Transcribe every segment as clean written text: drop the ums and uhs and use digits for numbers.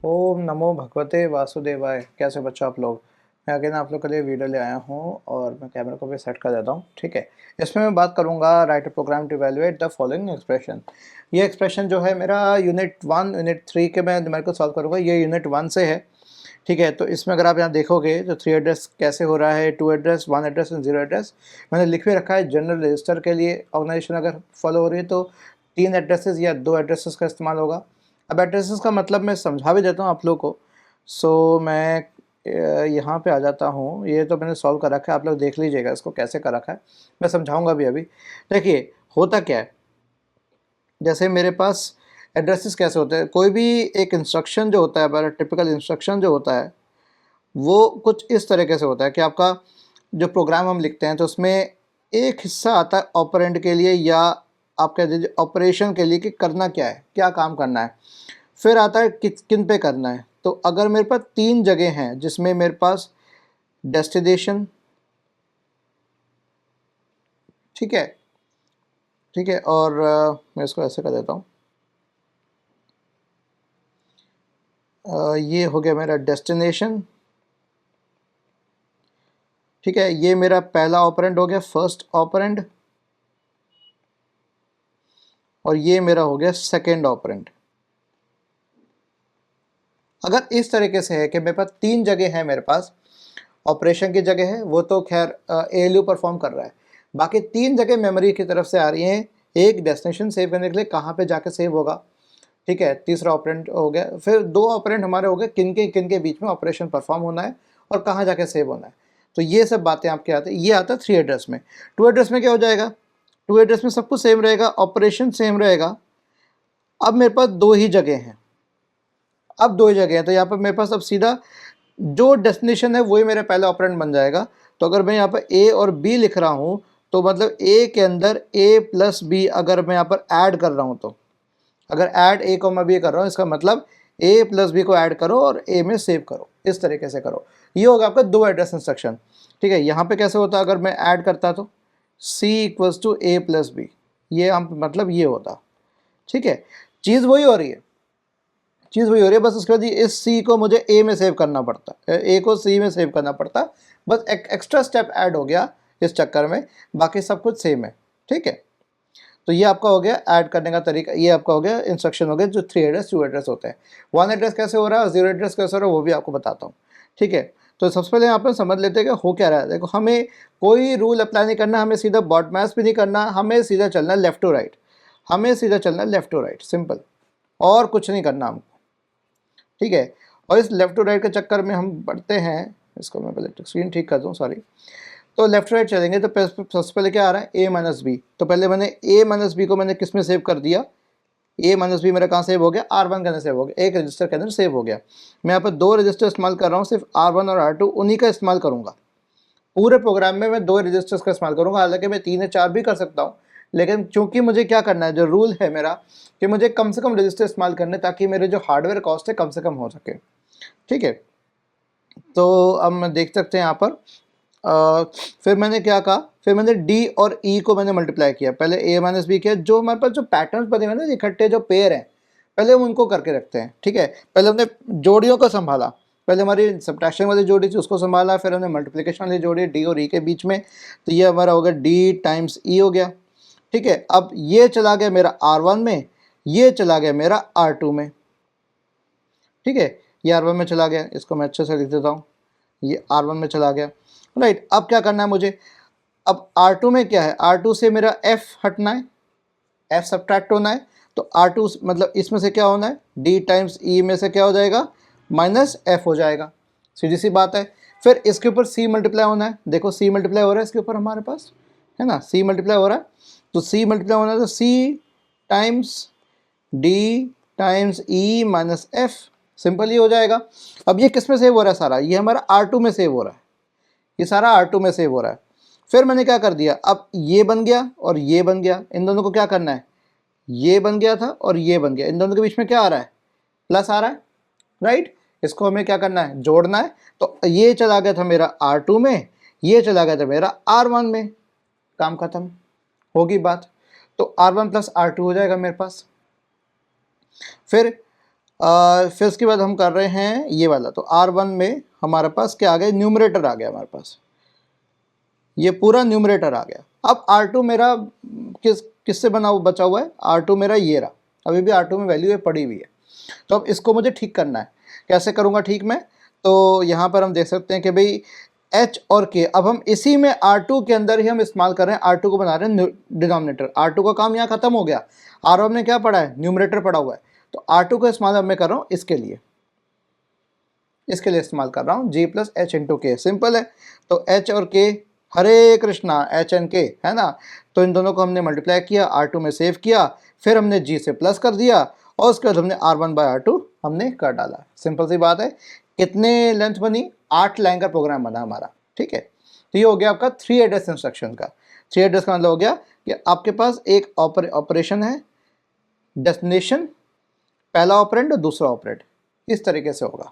ओम नमो भगवते वासुदेवाय। कैसे बच्चों आप लोग। मैं अगेन आप लोग के लिए वीडियो ले आया हूँ और मैं कैमरा को भी सेट कर देता हूँ। ठीक है, इसमें मैं बात करूँगा write a program to evaluate the following expression. ये एक्सप्रेशन जो है मेरा यूनिट 1 यूनिट 3 के मैं न्यूमेरिकल सॉल्व करूँगा। ये यूनिट 1 से है। ठीक है, तो इसमें अगर आप यहाँ देखोगे तो 3 एड्रेस कैसे हो रहा है, 2 एड्रेस, 1 एड्रेस एंड 0 एड्रेस मैंने लिख भी रखा है। जनरल रजिस्टर के लिए ऑर्गेनाइजेशन अगर फॉलो हो रही है तो 3 एड्रेसेस या 2 एड्रेसेस का इस्तेमाल होगा। अब एड्रेसेस का मतलब मैं समझा भी देता हूँ आप लोग को। सो मैं यहाँ पे आ जाता हूँ। ये तो मैंने सॉल्व कर रखा है, आप लोग देख लीजिएगा इसको कैसे कर रखा है, मैं समझाऊंगा भी अभी। देखिए होता क्या है, जैसे मेरे पास एड्रेसेस कैसे होते हैं। कोई भी एक इंस्ट्रक्शन जो होता है, हमारा टिपिकल इंस्ट्रक्शन जो होता है वो कुछ इस तरीके से होता है कि आपका जो प्रोग्राम हम लिखते हैं तो उसमें एक हिस्सा आता है ऑपरेंड के लिए, या आप कह दीजिए ऑपरेशन के लिए कि करना क्या है, क्या काम करना है। फिर आता है किन पे करना है। तो अगर मेरे पास 3 जगह हैं जिसमें मेरे पास डेस्टिनेशन, ठीक है, ठीक है, और मैं इसको ऐसे कर देता हूँ। ये हो गया मेरा डेस्टिनेशन। ठीक है, ये मेरा पहला ऑपरेंड हो गया, फर्स्ट ऑपरेंड, और ये मेरा हो गया सेकेंड ऑपरेंड। अगर इस तरीके से है कि मेरे पास 3 जगह है, मेरे पास ऑपरेशन की जगह है, वो तो खैर एएलयू परफॉर्म कर रहा है। बाकी 3 जगह मेमोरी की तरफ से आ रही हैं। एक डेस्टिनेशन सेव करने के लिए कहाँ पे जाके सेव होगा, ठीक है, तीसरा ऑपरेंड हो गया। फिर 2 ऑपरेंड हमारे हो गए किन के बीच में ऑपरेशन परफॉर्म होना है और कहाँ जाके सेव होना है। तो ये सब बातें आपके आते हैं। ये आता है 3 एड्रेस में। 2 एड्रेस में क्या हो जाएगा, 2 एड्रेस में सब कुछ सेम रहेगा, ऑपरेशन सेम रहेगा। अब मेरे पास 2 ही जगह हैं, अब 2 ही जगह हैं, तो यहाँ पर मेरे पास अब सीधा जो डेस्टिनेशन है वही मेरा पहला ऑपरेंड बन जाएगा। तो अगर मैं यहाँ पर ए और बी लिख रहा हूँ तो मतलब ए के अंदर ए प्लस बी अगर मैं यहाँ पर ऐड कर रहा हूँ, तो अगर ऐड ए को मैं बी कर रहा हूँ, इसका मतलब ए प्लस बी को ऐड करो और ए में सेव करो, इस तरीके से करो। ये होगा आपका 2 एड्रेस इंस्ट्रक्शन। ठीक है, यहाँ पे कैसे होता, अगर मैं ऐड करता तो c equals to a plus b, ये हम मतलब ये होता। ठीक है, चीज़ वही हो रही है, चीज़ वही हो रही है, बस उसके बाद इस सी को मुझे ए में सेव करना पड़ता है, ए को सी में सेव करना पड़ता, बस एक एक्स्ट्रा स्टेप ऐड हो गया इस चक्कर में, बाकी सब कुछ सेम है। ठीक है, तो ये आपका हो गया ऐड करने का तरीका, ये आपका हो गया इंस्ट्रक्शन हो गया जो 3 एड्रेस 2 एड्रेस होते हैं। 1 एड्रेस कैसे हो रहा है और 0 एड्रेस कैसे हो रहा है वो भी आपको बताता हूँ। ठीक है, तो सबसे पहले यहाँ पर समझ लेते हैं कि हो क्या रहा है। देखो, हमें कोई रूल अप्लाई नहीं करना, हमें सीधा बॉड मैथ्स भी नहीं करना, हमें सीधा चलना है लेफ्ट टू राइट, हमें सीधा चलना है लेफ्ट टू राइट, सिंपल, और कुछ नहीं करना हमको। ठीक है, और इस लेफ्ट टू राइट के चक्कर में हम बढ़ते हैं, इसको मैं पहले स्क्रीन ठीक कर दूँ, सॉरी। तो लेफ्ट राइट चलेंगे तो सबसे पहले क्या आ रहा है, ए माइनस बी। तो पहले मैंने ए माइनस बी को मैंने किस में सेव कर दिया, ए माइनस बी मेरा कहाँ सेव हो गया, R1 के अंदर सेव हो गया, एक रजिस्टर के अंदर सेव हो गया। मैं यहाँ पर 2 रजिस्टर इस्तेमाल कर रहा हूँ, सिर्फ R1 और R2 उन्हीं का इस्तेमाल करूँगा। पूरे प्रोग्राम में मैं 2 रजिस्टर्स का इस्तेमाल करूँगा, हालांकि मैं 3 या 4 भी कर सकता हूँ, लेकिन चूंकि मुझे क्या करना है, जो रूल है मेरा कि मुझे कम से कम रजिस्टर इस्तेमाल करने, ताकि मेरे जो हार्डवेयर कॉस्ट है कम से कम हो सके। ठीक है, तो अब मैं देख सकते हैं यहाँ पर फिर मैंने क्या कहा, फिर मैंने डी और ई को मैंने मल्टीप्लाई किया, पहले ए माइनस बी किया। जो हमारे पास जो पैटर्न्स बने हुए ना इकट्ठे जो पेयर हैं, पहले हम उनको करके रखते हैं। ठीक है, पहले हमने जोड़ियों को संभाला, पहले हमारी सब्ट्रैक्शन वाली जोड़ी थी उसको संभाला, फिर हमने मल्टीप्लिकेशन वाली जोड़ी डी और ई के बीच में, तो ये हमारा हो गया डी टाइम्स ई हो गया। ठीक है, अब ये चला गया मेरा R1 में, ये चला गया मेरा R2 में। ठीक है, ये R1 में चला गया, इसको मैं अच्छे से लिख देता हूँ, ये R1 में चला गया। राइट, अब क्या करना है मुझे, अब R2 में क्या है, R2 से मेरा F हटना है, F सब्ट्रैक्ट होना है। तो R2 मतलब इसमें से क्या होना है, D टाइम्स E में से क्या हो जाएगा, माइनस F हो जाएगा, सीधी सी बात है। फिर इसके ऊपर C मल्टीप्लाई होना है, देखो C मल्टीप्लाई हो रहा है इसके ऊपर हमारे पास, है ना, C मल्टीप्लाई हो रहा है, तो C मल्टीप्लाई होना है तो C times D times E minus F, simple ही हो जाएगा। अब ये किस में सेव हो रहा है सारा, ये हमारा R2 में सेव हो रहा है, ये सारा R2 में सेव हो रहा है। फिर मैंने क्या कर दिया, अब ये बन गया और ये बन गया, इन दोनों को क्या करना है, ये बन गया था और ये बन गया, इन दोनों के बीच में क्या आ रहा है, प्लस आ रहा है। राइट, इसको हमें क्या करना है, जोड़ना है। तो ये चला गया था मेरा R2 में, ये चला गया था मेरा R1 में, काम खत्म, होगी बात। तो R1 प्लस R2 हो जाएगा मेरे पास। फिर फिर उसके बाद हम कर रहे हैं ये वाला, तो R1 में हमारे पास क्या आ गया, न्यूमरेटर आ गया हमारे पास, ये पूरा न्यूमरेटर आ गया। अब R2 मेरा किससे बचा हुआ है, R2 मेरा ये रहा, अभी भी R2 में वैल्यू पड़ी हुई है। तो अब इसको मुझे ठीक करना है, कैसे करूँगा ठीक मैं, तो यहाँ पर हम देख सकते हैं कि भाई H और K, अब हम इसी में R2 के अंदर ही हम इस्तेमाल कर रहे हैं, R2 को बना रहे हैं डिनोमिनेटर। R2 का काम यहाँ खत्म हो गया, R1 ने क्या पढ़ा है, न्यूमरेटर पढ़ा हुआ है, तो R2 का इस्तेमाल अब मैं कर रहा हूँ इसके लिए इस्तेमाल कर रहा हूँ G प्लस H इंटू के, सिंपल है। तो H और K, Hare Krishna, H and K है ना, तो इन दोनों को हमने मल्टीप्लाई किया, R2 में सेव किया, फिर हमने G से प्लस कर दिया और उसके बाद हमने R1 बाय R2 हमने कर डाला। सिंपल सी बात है। कितने लेंथ बनी, 8 लाइन का प्रोग्राम बना हमारा, ठीक है। तो ये हो गया आपका 3 एड्रेस इंस्ट्रक्शन का। 3 एड्रेस का मतलब हो गया कि आपके पास एक ऑपरेशन है, डेस्टिनेशन, पहला ऑपरेंड और दूसरा ऑपरेंड, इस तरीके से होगा।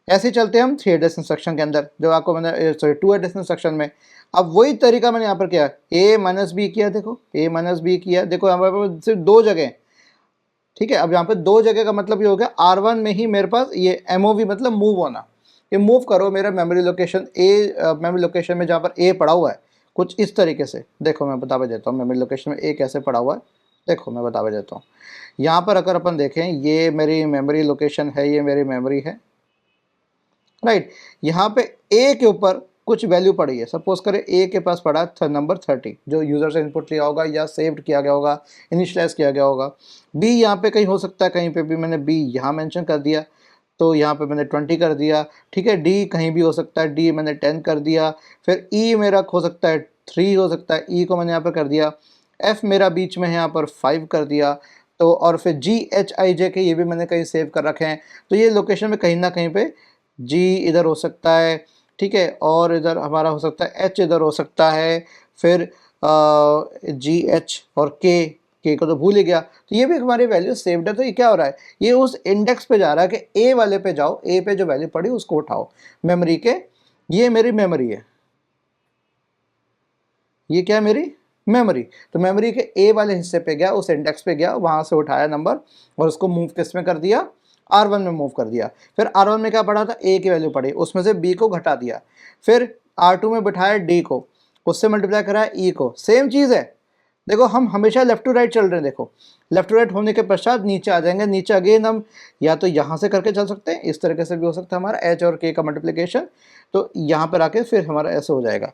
ऐसे चलते हैं हम 3 एड्रेस इंस्ट्रक्शन के अंदर, जो आपको मैंने 2 एड्रेस इंस्ट्रक्शन में। अब वही तरीका मैंने यहाँ पर किया, a माइनस बी किया, देखो a माइनस बी किया, देखो यहाँ पर सिर्फ 2 जगह, ठीक है। अब यहाँ पे 2 जगह का मतलब ये हो गया, R1 में ही मेरे पास ये MOV मतलब मूव होना, ये मूव करो मेरा मेमोरी लोकेशन मेमोरी लोकेशन में जहाँ पर A पड़ा हुआ है, कुछ इस तरीके से। देखो मैं बता देता हूँ मेमोरी लोकेशन में A कैसे पड़ा हुआ है, देखो मैं बता देता हूँ। यहाँ पर अगर अपन देखें, ये मेरी मेमोरी लोकेशन है, ये मेरी मेमोरी है, राइट। यहाँ पे A के ऊपर कुछ वैल्यू पड़ी है, सपोज करें A के पास पड़ा है नंबर 30, जो यूज़र से इनपुट लिया होगा या सेव्ड किया गया होगा, इनिशियलाइज किया गया होगा। B यहाँ पे कहीं हो सकता है, कहीं पे भी मैंने B यहाँ मेंशन कर दिया, तो यहाँ पे मैंने 20 कर दिया, ठीक है। D कहीं भी हो सकता है, D मैंने 10 कर दिया। फिर E मेरा हो सकता है 3 हो सकता है, E को मैंने यहाँ पर कर दिया। F मेरा बीच में है, यहाँ पर 5 कर दिया। तो और फिर G H I J के ये भी मैंने कहीं सेव कर रखे हैं, तो ये लोकेशन में कहीं ना कहीं पे G इधर हो सकता है, ठीक है, और इधर हमारा हो सकता है H इधर हो सकता है, फिर G H और K को तो भूल ही गया, तो ये भी हमारी वैल्यू सेव्ड है। तो ये क्या हो रहा है, ये उस इंडेक्स पे जा रहा है कि A वाले पे जाओ, A पे जो वैल्यू पड़ी उसको उठाओ मेमोरी के। ये मेरी मेमोरी है, ये क्या है मेरी मेमोरी, तो मेमोरी के A वाले हिस्से पे गया, उस इंडेक्स पे गया, वहाँ से उठाया नंबर और उसको मूव किस में कर दिया, R1 में मूव कर दिया। फिर R1 में क्या पड़ा था, A की वैल्यू पड़ी, उसमें से B को घटा दिया। फिर R2 में बिठाया D को, उससे मल्टीप्लाई कराया E को, सेम चीज़ है। देखो हम हमेशा लेफ्ट टू राइट चल रहे हैं, देखो लेफ्ट टू राइट होने के पश्चात नीचे आ जाएंगे, नीचे अगेन हम या तो यहाँ से करके चल सकते हैं, इस तरीके से भी हो सकता है हमारा H और K का मल्टीप्लिकेशन, तो यहाँ पर आके फिर हमारा ऐसे हो जाएगा।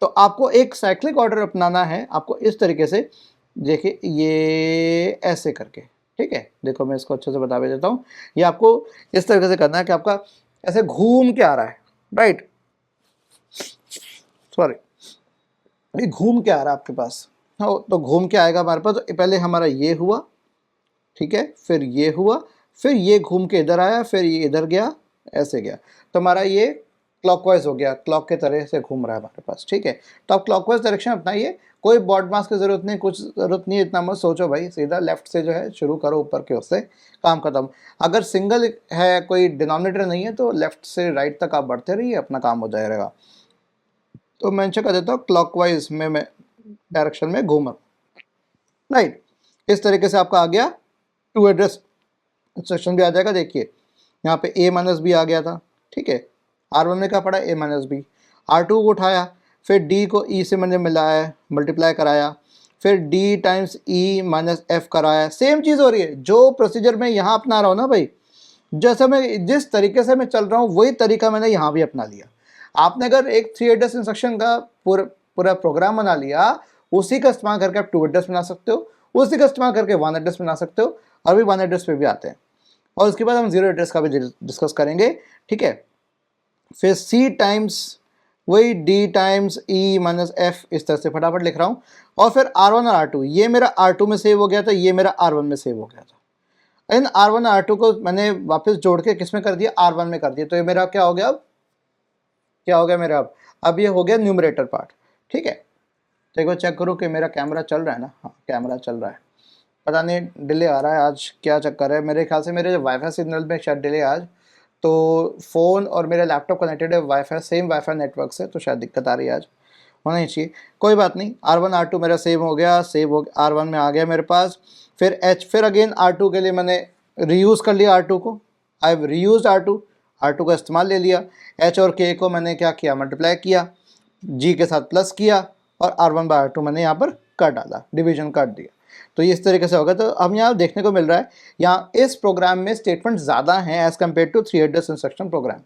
तो आपको एक साइक्लिक ऑर्डर अपनाना है, आपको इस तरीके से, देखिए ये ऐसे करके, ठीक है। देखो मैं इसको अच्छे से बता भी देता हूँ, ये आपको इस तरीके से करना है कि आपका ऐसे घूम के आ रहा है, राइट, सॉरी, ये घूम के आ रहा है आपके पास, तो घूम के आएगा हमारे पास। तो पहले हमारा ये हुआ, ठीक है, फिर ये हुआ, फिर ये घूम के इधर आया, फिर ये इधर गया, ऐसे गया, तो हमारा ये क्लॉकवाइज हो गया, क्लॉक के तरह से घूम रहा है हमारे पास, ठीक है। तो आप क्लॉकवाइज डायरेक्शन अपनाइए, कोई बॉड मास की ज़रूरत नहीं, कुछ ज़रूरत नहीं, इतना मत सोचो भाई, सीधा लेफ्ट से जो है शुरू करो, ऊपर के उससे काम खत्म। अगर सिंगल है, कोई डिनोमिनेटर नहीं है, तो लेफ्ट से राइट तक आप बढ़ते रहिए, अपना काम हो जाएगा। तो मैं कर देता हूँ क्लॉकवाइज में मैं डायरेक्शन में घूम रहा हूँ, राइट। इस तरीके से आपका आ गया 2 एड्रेस इंस्ट्रक्शन भी आ जाएगा। देखिए यहाँ पे A माइनस बी आ गया था, ठीक है, R1 में क्या पड़ा, A माइनस बी, R2 को उठाया, फिर D को E से मैंने मिलाया, मल्टीप्लाई कराया, फिर D times E minus F कराया। सेम चीज़ हो रही है, जो प्रोसीजर मैं यहाँ अपना रहा हूँ ना भाई, जैसे मैं जिस तरीके से मैं चल रहा हूँ वही तरीका मैंने यहाँ भी अपना लिया। आपने अगर एक 3 एड्रेस इंस्ट्रक्शन का पूरा प्रोग्राम बना लिया, उसी का इस्तेमाल करके आप 2 एड्रेस बना सकते हो, उसी का इस्तेमाल करके 1 एड्रेस बना सकते हो, और भी 1 एड्रेस पे भी आते हैं, और उसके बाद हम 0 एड्रेस का भी डिस्कस करेंगे, ठीक है। फिर C टाइम्स वही D times E minus F, इस तरह से फटाफट लिख रहा हूँ। और फिर R1 और R2, ये मेरा R2 में सेव हो गया था, ये मेरा R1 में सेव हो गया था। इन R1 और R2 को मैंने वापस जोड़ के किस में कर दिया, R1 में कर दिया। तो ये मेरा क्या हो गया, अब क्या हो गया मेरा, अब ये हो गया न्यूमरेटर पार्ट, ठीक है। तो एक बार चेक करो कि मेरा कैमरा चल रहा है ना, हाँ कैमरा चल रहा है। पता नहीं डिले आ रहा है आज, क्या चक्कर है, मेरे ख्याल से मेरे वाईफाई सिग्नल में शायद डिले आज, तो फ़ोन और मेरा लैपटॉप कनेक्टेड है वाईफाई, सेम वाईफाई नेटवर्क से, तो शायद दिक्कत आ रही है आज, होना ही चाहिए, कोई बात नहीं। R1 R2 मेरा सेव हो गया, R1 में आ गया मेरे पास। फिर H, फिर अगेन R2 के लिए मैंने रीयूज कर लिया R2 को, आई हैव रीयूज R2 का इस्तेमाल ले लिया, H और K को मैंने क्या किया, मल्टीप्लाई किया, G के साथ प्लस किया और R1/R2 मैंने यहाँ पर कर डाला, डिवीजन कर दिया। तो ये इस तरीके से होगा। तो हम यहाँ देखने को मिल रहा है, यहाँ इस प्रोग्राम में स्टेटमेंट ज़्यादा हैं as compare to 3 headed instruction program.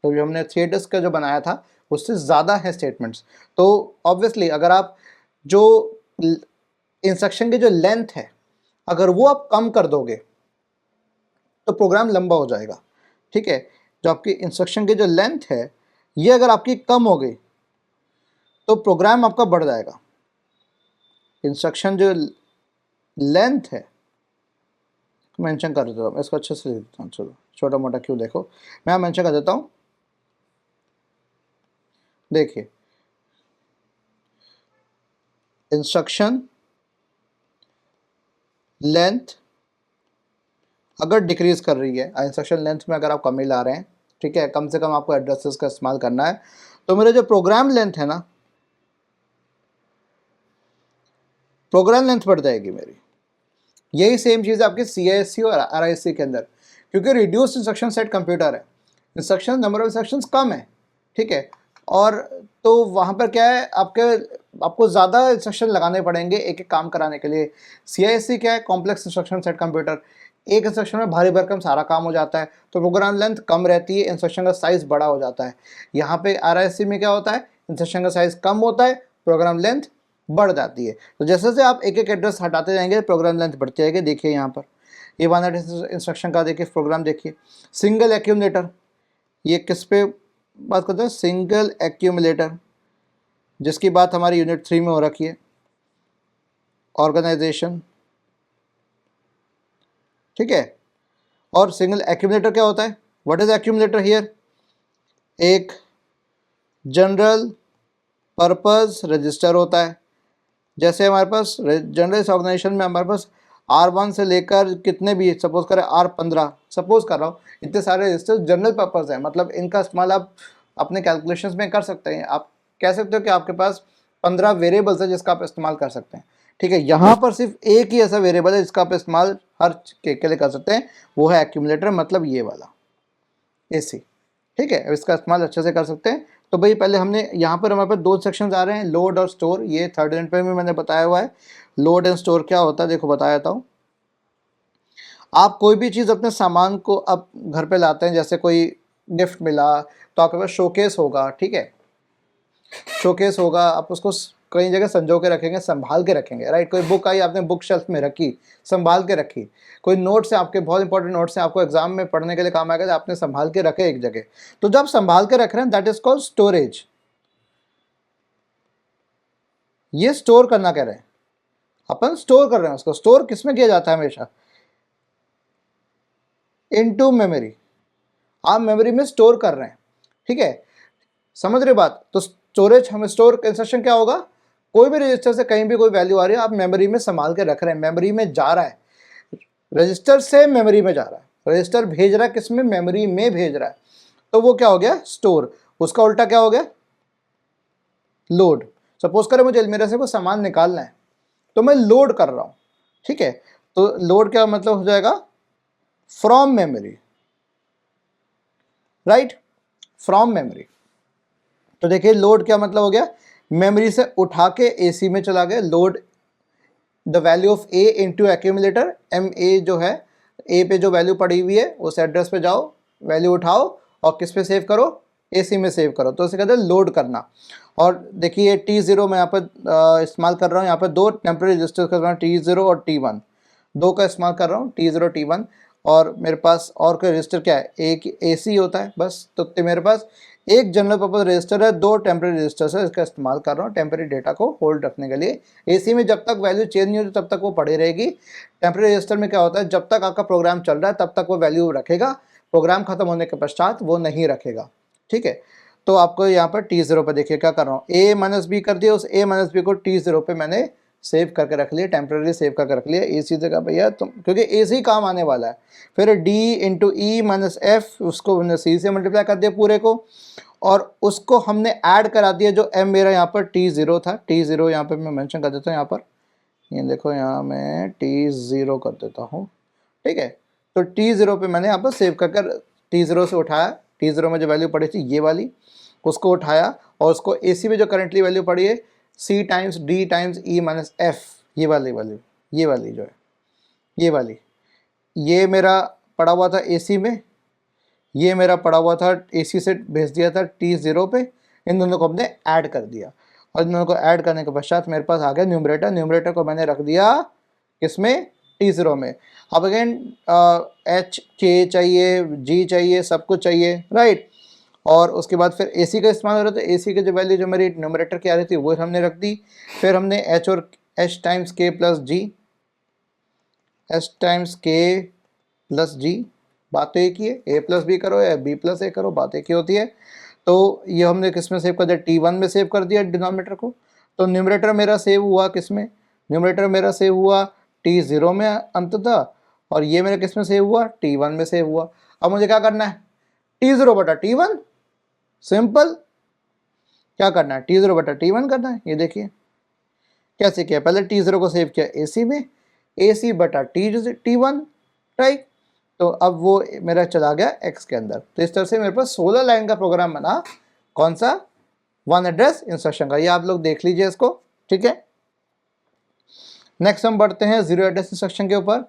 तो जो हमने 3 हेडेड का जो बनाया था उससे ज़्यादा है स्टेटमेंट्स। तो ऑब्वियसली अगर आप जो इंस्ट्रक्शन की जो लेंथ है अगर वो आप कम कर दोगे तो प्रोग्राम लंबा हो जाएगा, ठीक है। जो आपकी इंस्ट्रक्शन की जो लेंथ है ये अगर आपकी कम हो गई तो प्रोग्राम आपका बढ़ जाएगा। इंस्ट्रक्शन जो लेंथ है मेंशन कर देता हूँ, इसको अच्छे से लिख देता हूँ, चलो छोटा मोटा क्यों, देखो मैं मेंशन कर देता हूँ। देखिए इंस्ट्रक्शन लेंथ अगर डिक्रीज कर रही है, इंस्ट्रक्शन लेंथ में अगर आप कमी ला रहे हैं, ठीक है, कम से कम आपको एड्रेसेस का इस्तेमाल करना है, तो मेरे जो प्रोग्राम लेंथ है ना, प्रोग्राम लेंथ बढ़ जाएगी मेरी। यही सेम चीज़ आपकी CISC और RISC के अंदर, क्योंकि रिड्यूस इंस्ट्रक्शन सेट कंप्यूटर है, इंस्ट्रक्शन नंबर ऑफ इंस्ट्रक्शंस कम है, ठीक है, और तो वहाँ पर क्या है, आपको ज़्यादा इंस्ट्रक्शन लगाने पड़ेंगे एक एक काम कराने के लिए। CISC क्या है, कॉम्प्लेक्स इंस्ट्रक्शन सेट कंप्यूटर, एक इंस्ट्रक्शन में भारी भरकम सारा काम हो जाता है, तो प्रोग्राम लेंथ कम रहती है, इंस्ट्रक्शन का साइज़ बड़ा हो जाता है। यहाँ पे RISC में क्या होता है, इंस्ट्रक्शन का साइज़ कम होता है, प्रोग्राम लेंथ बढ़ जाती है। तो जैसे जैसे आप एक एक एड्रेस हटाते जाएंगे प्रोग्राम लेंथ बढ़ती जाएगी। देखिए यहाँ पर ये 100 इंस्ट्रक्शन का देखिए प्रोग्राम, देखिए सिंगल एक्यूमुलेटर, ये किस पे बात करते हैं, सिंगल एक्यूमुलेटर, जिसकी बात हमारी यूनिट 3 में हो रखी है, ऑर्गेनाइजेशन, ठीक है। और सिंगल एक्यूमुलेटर क्या होता है, व्हाट इज एक्यूमुलेटर हियर, एक जनरल पर्पस रजिस्टर होता है। जैसे हमारे पास जनरल ऑर्गेनाइजेशन में हमारे पास R1 से लेकर कितने भी, सपोज करें R15, सपोज कर रहा हूँ, इतने सारे रजिस्टर्स जनरल पर्पस है, मतलब इनका इस्तेमाल आप अपने कैलकुलेशंस में कर सकते हैं। आप कह सकते हो कि आपके पास 15 वेरिएबल्स है जिसका आप इस्तेमाल कर सकते हैं, ठीक है। यहाँ पर सिर्फ एक ही ऐसा वेरिएबल है जिसका आप इस्तेमाल हर के लिए कर सकते हैं, वो है एक्यूमुलेटर, मतलब ये वाला AC, ठीक है, इसका इस्तेमाल अच्छे से कर सकते हैं। तो भाई पहले हमने यहाँ पर हमारे पास 2 सेक्शंस आ रहे हैं, लोड और स्टोर। ये थर्ड यूनिट पे भी मैंने बताया हुआ है लोड एंड स्टोर क्या होता है। देखो बता देता हूँ, आप कोई भी चीज़ अपने सामान को आप घर पे लाते हैं, जैसे कोई गिफ्ट मिला तो आपके पास शोकेस होगा, ठीक है, शोकेस होगा, आप उसको कई जगह संजो के रखेंगे, संभाल के रखेंगे, राइट। कोई बुक आई आपने बुक शेल्फ में रखी, संभाल के रखी, कोई नोट्स है आपके, बहुत इंपॉर्टेंट नोट्स हैं, आपको एग्जाम में पढ़ने के लिए काम आएगा, आपने संभाल के रखे एक जगह, तो जब संभाल के रख रहे हैं दैट इज कॉल्ड स्टोरेज। ये स्टोर करना कह रहे हैं, अपन स्टोर कर रहे हैं उसको। स्टोर किसमें किया जाता है हमेशा, इनटू मेमोरी, आप मेमोरी में स्टोर कर रहे हैं, ठीक है, समझ रहे बात। तो स्टोरेज, हमें स्टोर इंस्ट्रक्शन क्या होगा, कोई भी रजिस्टर से कहीं भी कोई वैल्यू आ रही है, आप मेमोरी में संभाल के रख रहे हैं, मेमोरी में जा रहा है, रजिस्टर से मेमोरी में जा रहा है, रजिस्टर भेज रहा है किसमें, मेमोरी में भेज रहा है, तो वो क्या हो गया, स्टोर। उसका उल्टा क्या हो गया, लोड। सपोज करें मुझे मेरे से कोई सामान निकालना है तो मैं लोड कर रहा हूं, ठीक है, तो लोड क्या मतलब हो जाएगा, from memory, right, from memory. तो देखिए लोड क्या मतलब हो गया, मेमोरी से उठा के AC में चला गया, load the value of A into accumulator, MA जो है, A पे जो वैल्यू पड़ी हुई है उस एड्रेस पे जाओ, वैल्यू उठाओ और किस पे सेव करो, AC में सेव करो, तो इसे कहते हैं लोड करना। और देखिए T0 मैं यहाँ पर इस्तेमाल कर रहा हूँ, यहाँ पर 2 टेम्प्रेरी रजिस्टर्स कर रहा हूँ, T0 और T1, 2 का इस्तेमाल कर रहा हूँ, T0 T1, और मेरे पास और कोई रजिस्टर क्या है, एक AC होता है बस। तो मेरे पास एक जनरल पर्पस रजिस्टर है, 2 टेम्प्रेरी रजिस्टर्स है, इसका इस्तेमाल कर रहा हूँ टेम्प्रेरी डेटा को होल्ड रखने के लिए। AC में जब तक वैल्यू चेंज नहीं होती तब तक वो पड़ी रहेगी। टेम्प्रेरी रजिस्टर में क्या होता है, जब तक आपका प्रोग्राम चल रहा है तब तक वो वैल्यू रखेगा, प्रोग्राम खत्म होने के पश्चात वो नहीं रखेगा, ठीक है। तो आपको यहाँ पर T0 पर देखिए क्या कर रहा हूँ, A-B कर दिया, उस A-B को T0 पे मैंने सेव करके रख लिया, टेम्प्रेरी सेव करके रख लिया। AC जगह भैया तुम, क्योंकि AC काम आने वाला है। फिर D इंटू E-F, उसको हमने C से मल्टीप्लाई कर दिया पूरे को, और उसको हमने ऐड करा दिया जो M मेरा यहाँ पर T0 था, T0 यहाँ पर मैं मेंशन कर देता हूँ, यहाँ पर ये देखो, यहाँ मैं T0 कर देता हूँ, ठीक है। तो T0 पे मैंने यहाँ पर सेव कर T0 से उठाया, T0 में जो वैल्यू पड़ी थी ये वाली, उसको उठाया और उसको AC में जो करंटली वैल्यू पड़ी है C times D times E minus F, ये वाली वैल्यू, ये वाली जो है, ये वाली, ये मेरा पड़ा हुआ था AC में, ये मेरा पड़ा हुआ था AC से भेज दिया था T0 पे, इन दोनों को हमने ऐड कर दिया और इन दोनों को ऐड करने के पश्चात मेरे पास आ गया न्यूमरेटर। न्यूमरेटर को मैंने रख दिया किसमें, T0 में। अब अगेन H K चाहिए, G चाहिए, सब कुछ चाहिए, राइट। और उसके बाद फिर AC का इस्तेमाल हो रहा था, AC की जो वैल्यू जो मेरी न्यूमरेटर की आ रही थी वो हमने रख दी। फिर हमने H और H times K plus G, H times K plus G, बात तो एक ही है, A प्लस B करो या B प्लस A करो, बात एक ही होती है। तो ये हमने किस में सेव कर दिया, T1 में सेव कर दिया डिनोमिनेटर को। तो न्यूमरेटर मेरा सेव हुआ किस में, न्यूमरेटर मेरा सेव हुआ T0 में अंततः, और ये मेरा किस में सेव हुआ, T1 में सेव हुआ। अब मुझे क्या करना है, T0 बटा T1, सिंपल। क्या करना है, T0 बटा T1 करना है। ये देखिए कैसे किया, पहले T0 को सेव किया AC में, AC बटा T1, राइट। तो अब वो मेरा चला गया X के अंदर। तो इस तरह से मेरे पास 16 लाइन का प्रोग्राम बना, कौन सा, वन एड्रेस इंस्ट्रक्शन का। ये आप लोग देख लीजिए इसको, ठीक है। नेक्स्ट हम बढ़ते हैं जीरो एड्रेस इंस्ट्रक्शन के ऊपर।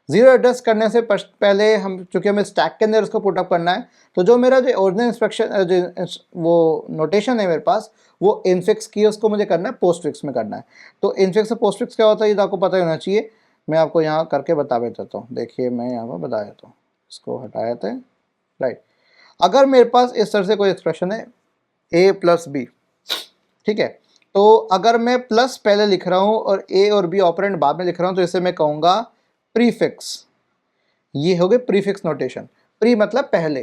जीरो एड्रेस करने से पहले हम, चूंकि हमें स्टैक के अंदर उसको पुटअप करना है, तो जो मेरा जो ओरिजिनल इंस्ट्रक्शन जो वो नोटेशन है मेरे पास, वो इनफिक्स की, उसको मुझे करना है पोस्ट फिक्स में करना है। तो इनफिक्स और पोस्ट फिक्स क्या होता है ये तो आपको पता ही होना चाहिए। मैं आपको यहाँ करके बता देता हूँ, देखिए मैं यहाँ पर बता देता हूँ, इसको हटाए थे, राइट। अगर मेरे पास इस तरह से कोई एक्सप्रेशन है A प्लस B, ठीक है, तो अगर मैं प्लस पहले लिख रहा हूँ और A और B ऑपरेंड बाद में लिख रहा हूँ, तो इसे मैं कहूँगा प्रीफिक्स। ये हो गए प्रीफिक्स नोटेशन, प्री मतलब पहले,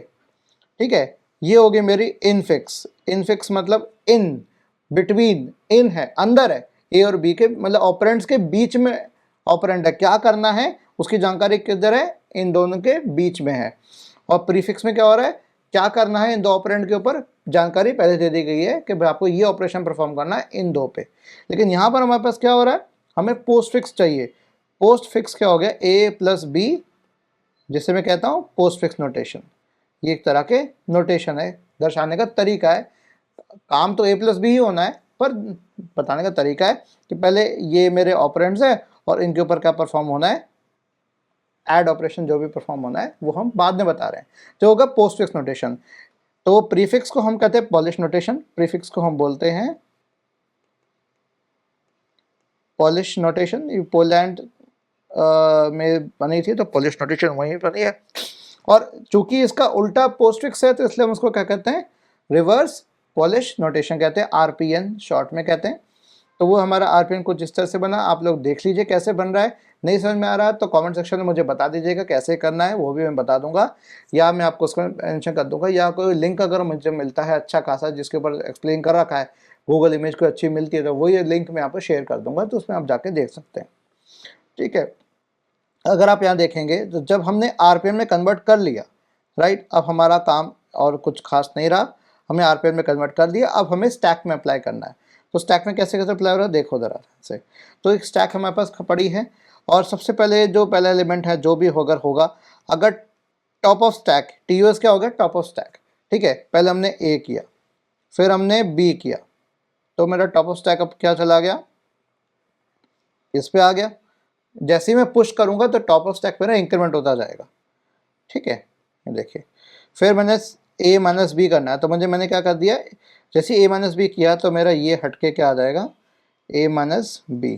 ठीक है। ये हो गई मेरी इनफिक्स, इनफिक्स मतलब इन, बिटवीन, इन है, अंदर है, A और B के मतलब ऑपरेंड्स के बीच में ऑपरेंड है, क्या करना है उसकी जानकारी किधर है, इन दोनों के बीच में है। और प्रीफिक्स में क्या हो रहा है, क्या करना है इन दो ऑपरेंड के ऊपर जानकारी पहले दे दी गई है कि भाई आपको ये ऑपरेशन परफॉर्म करना है इन दो पे। लेकिन यहाँ पर हमारे पास क्या हो रहा है, हमें पोस्ट फिक्स चाहिए। पोस्ट फिक्स क्या हो गया, A प्लस B, जिसे मैं कहता हूँ पोस्ट फिक्स नोटेशन। ये एक तरह के नोटेशन है, दर्शाने का तरीका है। काम तो A प्लस B ही होना है, पर बताने का तरीका है कि पहले ये मेरे ऑपरेंड्स है और इनके ऊपर क्या परफॉर्म होना है, ऐड ऑपरेशन जो भी परफॉर्म होना है वो हम बाद में बता रहे हैं, जो होगा पोस्ट फिक्स नोटेशन। तो प्रीफिक्स को हम कहते हैं पॉलिश नोटेशन, प्रीफिक्स को हम बोलते हैं पॉलिश नोटेशन। ये पोलैंड में बनी थी तो पॉलिश नोटेशन वहीं बनी है। और चूंकि इसका उल्टा पोस्ट फिक्स है तो इसलिए हम उसको क्या कहते हैं, रिवर्स पॉलिश नोटेशन कहते हैं, RPN शॉर्ट में कहते हैं। तो वो हमारा RPN कुछ इस तरह से बना, आप लोग देख लीजिए कैसे बन रहा है। नहीं समझ में आ रहा है तो कमेंट सेक्शन में मुझे बता दीजिएगा कैसे करना है, वो भी मैं बता दूंगा, या मैं आपको उसको मेंशन कर दूंगा, या कोई लिंक अगर मुझे मिलता है अच्छा खासा जिसके ऊपर एक्सप्लेन कर रखा है, गूगल इमेज को अच्छी मिलती है, तो वो ये लिंक मैं आपको शेयर कर दूंगा, तो उसमें आप जाके देख सकते हैं, ठीक है। अगर आप यहाँ देखेंगे तो जब हमने RPN में कन्वर्ट कर लिया, राइट, अब हमारा काम और कुछ खास नहीं रहा, हमें RPN में कन्वर्ट कर दिया, अब हमें स्टैक में अप्लाई करना है। तो स्टैक में कैसे कैसे अप्लाई हो रहा है देखो ज़रा से। तो एक स्टैक हमारे पास पड़ी है, और सबसे पहले जो पहला एलिमेंट है जो भी होगा, अगर टॉप ऑफ स्टैक, TOS क्या होगा, टॉप ऑफ स्टैक, ठीक है। पहले हमने A किया, फिर हमने B किया, तो मेरा टॉप ऑफ स्टैक अब क्या चला गया, इस पे आ गया। जैसे ही मैं पुश करूंगा तो टॉप ऑफ स्टैक मेरा इंक्रीमेंट होता जाएगा, ठीक है। ये देखिए, फिर मैंने A माइनस B करना है, तो मैंने क्या कर दिया, जैसे A माइनस B किया तो मेरा ये हटके क्या आ जाएगा, A माइनस B,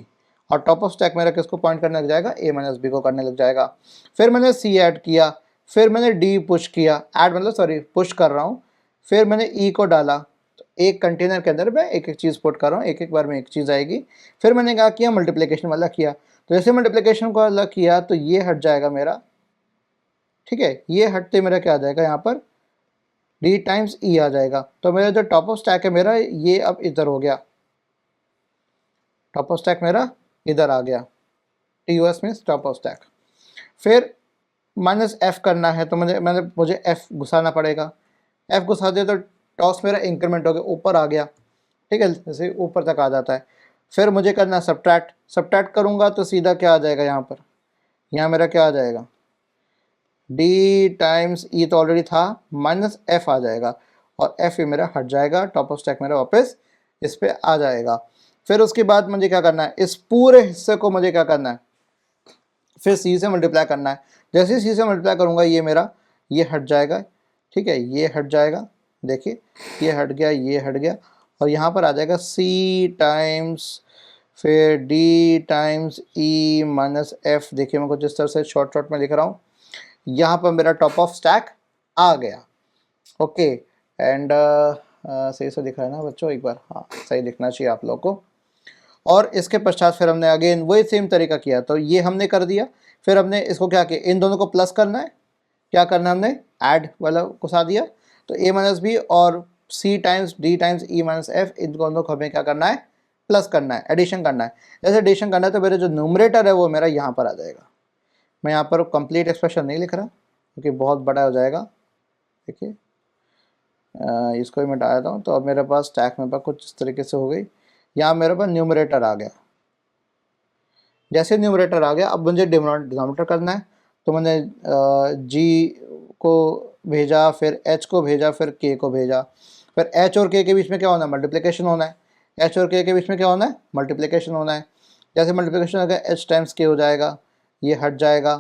और टॉप ऑफ स्टैक मेरा किसको पॉइंट करने लग जाएगा, A माइनस B को करने लग जाएगा। फिर मैंने C ऐड किया, फिर मैंने D पुश किया, ऐड मतलब सॉरी पुश कर रहा हूँ, फिर मैंने E को डाला। तो एक कंटेनर के अंदर मैं एक एक चीज़ पुट कर रहा हूँ, एक एक बार में एक चीज़ आएगी। फिर मैंने क्या किया, मल्टीप्लिकेशन वाला किया, तो जैसे मल्टीप्लिकेशन को अलग किया तो ये हट जाएगा मेरा, ठीक है। ये हटते मेरा क्या आ जाएगा, यहाँ पर D टाइम्स E आ जाएगा। तो मेरा जो टॉप ऑफ स्टैक है मेरा ये अब इधर हो गया, टॉप ऑफ स्टैक मेरा इधर आ गया, TOS means top of stack. फिर माइनस F करना है, तो मुझे F घुसाना पड़ेगा, F घुसा दिया तो टॉस मेरा इंक्रीमेंट हो गया, ऊपर आ गया, ठीक है, जैसे ऊपर तक आ जाता है। फिर मुझे करना है सब्ट्रैक्ट, सब्ट्रैक्ट करूँगा तो सीधा क्या आ जाएगा, यहाँ पर, यहाँ मेरा क्या आ जाएगा, डी टाइम्स ई तो ऑलरेडी था, माइनस एफ आ जाएगा और एफ ये मेरा हट जाएगा, टॉप ऑफ स्टैक मेरा वापस इस पे आ जाएगा। फिर उसके बाद मुझे क्या करना है, इस पूरे हिस्से को मुझे क्या करना है, फिर सी से मल्टीप्लाई करना है। जैसे ही सी से मल्टीप्लाई करूँगा ये मेरा ये हट जाएगा, ठीक है, ये हट जाएगा, देखिए ये हट गया, ये हट गया, और यहाँ पर आ जाएगा सी टाइम्स फिर D times E minus F. देखिए मैं कुछ इस तरह से शॉर्ट में लिख रहा हूँ, यहाँ पर मेरा टॉप ऑफ स्टैक आ गया। ओके एंड सही से दिख रहा है ना बच्चों, एक बार हाँ सही दिखना चाहिए आप लोग को। और इसके पश्चात फिर हमने अगेन वही सेम तरीका किया, तो ये हमने कर दिया। फिर हमने इसको क्या किया, इन दोनों को प्लस करना है, क्या करना है हमने ऐड वाला घुसा दिया, तो a माइनस बी और c times d times e minus f, इन दोनों को हमें क्या करना है, प्लस करना है, एडिशन करना है। जैसे एडिशन करना है तो मेरा जो न्यूमरेटर है वो मेरा यहाँ पर आ जाएगा। मैं यहाँ पर कंप्लीट एक्सप्रेशन नहीं लिख रहा क्योंकि बहुत बड़ा हो जाएगा। देखिए इसको ही मैं डाल देता हूँ, तो अब मेरे पास स्टैक मेरे पास कुछ इस तरीके से हो गई। यहाँ मेरे पास न्यूमरेटर आ गया, जैसे न्यूमरेटर आ गया अब मुझे डिनोमिनेटर करना है, तो मैंने जी को भेजा, फिर एच को भेजा, फिर के को भेजा। फिर एच और के बीच में क्या होना है, मल्टीप्लिकेशन होना है। एच और के बीच में क्या होना है, मल्टीप्लिकेशन होना है। जैसे मल्टीप्लिकेशन हो गया एच टाइम्स के हो जाएगा, ये हट जाएगा,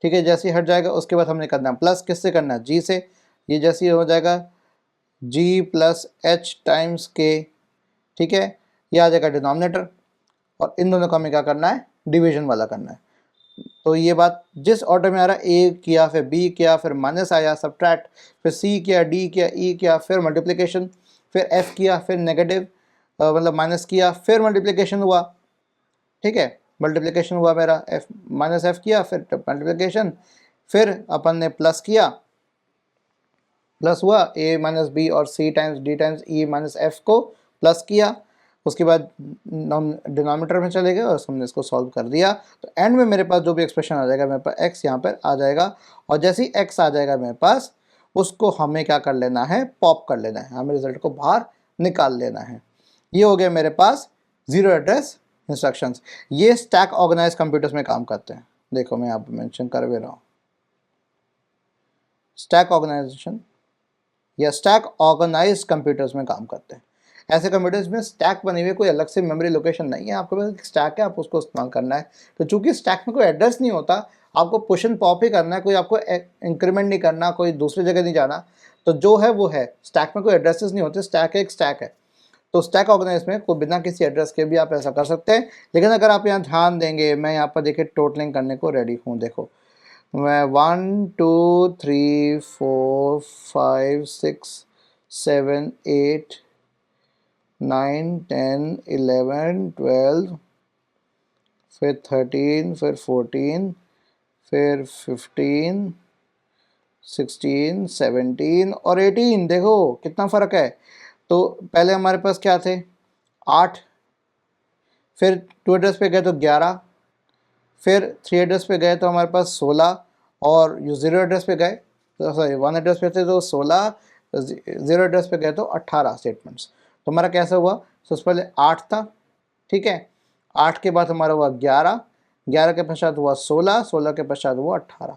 ठीक है। जैसे ही हट जाएगा उसके बाद हमने करना है प्लस, किससे करना है, जी से। ये जैसे ही हो जाएगा जी प्लस एच टाइम्स के, ठीक है, ये आ जाएगा डिनोमिनेटर। और इन दोनों का हमें क्या करना है, डिवीजन वाला करना है। तो ये बात जिस ऑर्डर में आ रहा है, ए किया फिर बी किया फिर माइनस आया सब्ट्रैक्ट, फिर सी किया डी किया ई किया फिर मल्टीप्लिकेशन, फिर एफ किया फिर नेगेटिव मतलब माइनस किया फिर मल्टीप्लिकेशन हुआ, ठीक है। मल्टीप्लिकेशन हुआ मेरा एफ माइनस एफ किया फिर मल्टीप्लिकेशन, फिर अपन ने प्लस किया, प्लस हुआ ए माइनस बी और सी times D times E minus F को प्लस किया। उसके बाद डिनोमिनेटर में चले गए और हमने इसको सॉल्व कर दिया। तो एंड में मेरे पास जो भी एक्सप्रेशन आ जाएगा मेरे पास एक्स यहाँ पर आ जाएगा, और जैसे ही एक्स आ जाएगा मेरे पास उसको हमें क्या कर लेना है, पॉप कर लेना है, हमें रिजल्ट को बाहर निकाल लेना है। ये हो गया मेरे पास जीरो एड्रेस इंस्ट्रक्शंस। ये स्टैक ऑर्गेनाइज कंप्यूटर्स में काम करते हैं। देखो मैं यहाँ पर मेंशन कर भी रहा हूँ, स्टैक ऑर्गेनाइजेशन या स्टैक ऑर्गेनाइज कंप्यूटर्स में काम करते हैं। ऐसे कंप्यूटर्स में स्टैक बने हुए कोई अलग से मेमोरी लोकेशन नहीं है, आपके पास स्टैक है, आप उसको इस्तेमाल करना है। तो चूंकि स्टैक में कोई एड्रेस नहीं होता, आपको पुश एंड पॉप ही करना है, कोई आपको इंक्रीमेंट नहीं करना, कोई दूसरी जगह नहीं जाना। तो जो है वो है, स्टैक में कोई एड्रेसेस नहीं होते, स्टैक एक स्टैक है। तो स्टैक ऑर्गेनाइज में कोई बिना किसी एड्रेस के भी आप ऐसा कर सकते हैं। लेकिन अगर आप यहाँ ध्यान देंगे, मैं यहाँ पर देखिए टोटलिंग करने को रेडी हूँ। देखो मैं 1 2 3 4 5 6 7 8 9 10 11 12 फिर 13 फिर 14 फिर 15 16 17 और 18। देखो कितना फ़र्क है। तो पहले हमारे पास क्या थे 8, फिर 2 एड्रेस पे गए तो 11, फिर 3 एड्रेस पे गए तो हमारे पास 16, और जो 0 एड्रेस पे गए तो सॉरी 1 एड्रेस पे थे तो 16, 0 एड्रेस पे गए तो 18 स्टेटमेंट्स। तो हमारा कैसा हुआ, सबसे पहले 8 था, ठीक है, 8 के बाद हमारा हुआ 11, 11 के पश्चात हुआ 16, 16 के पश्चात हुआ 18।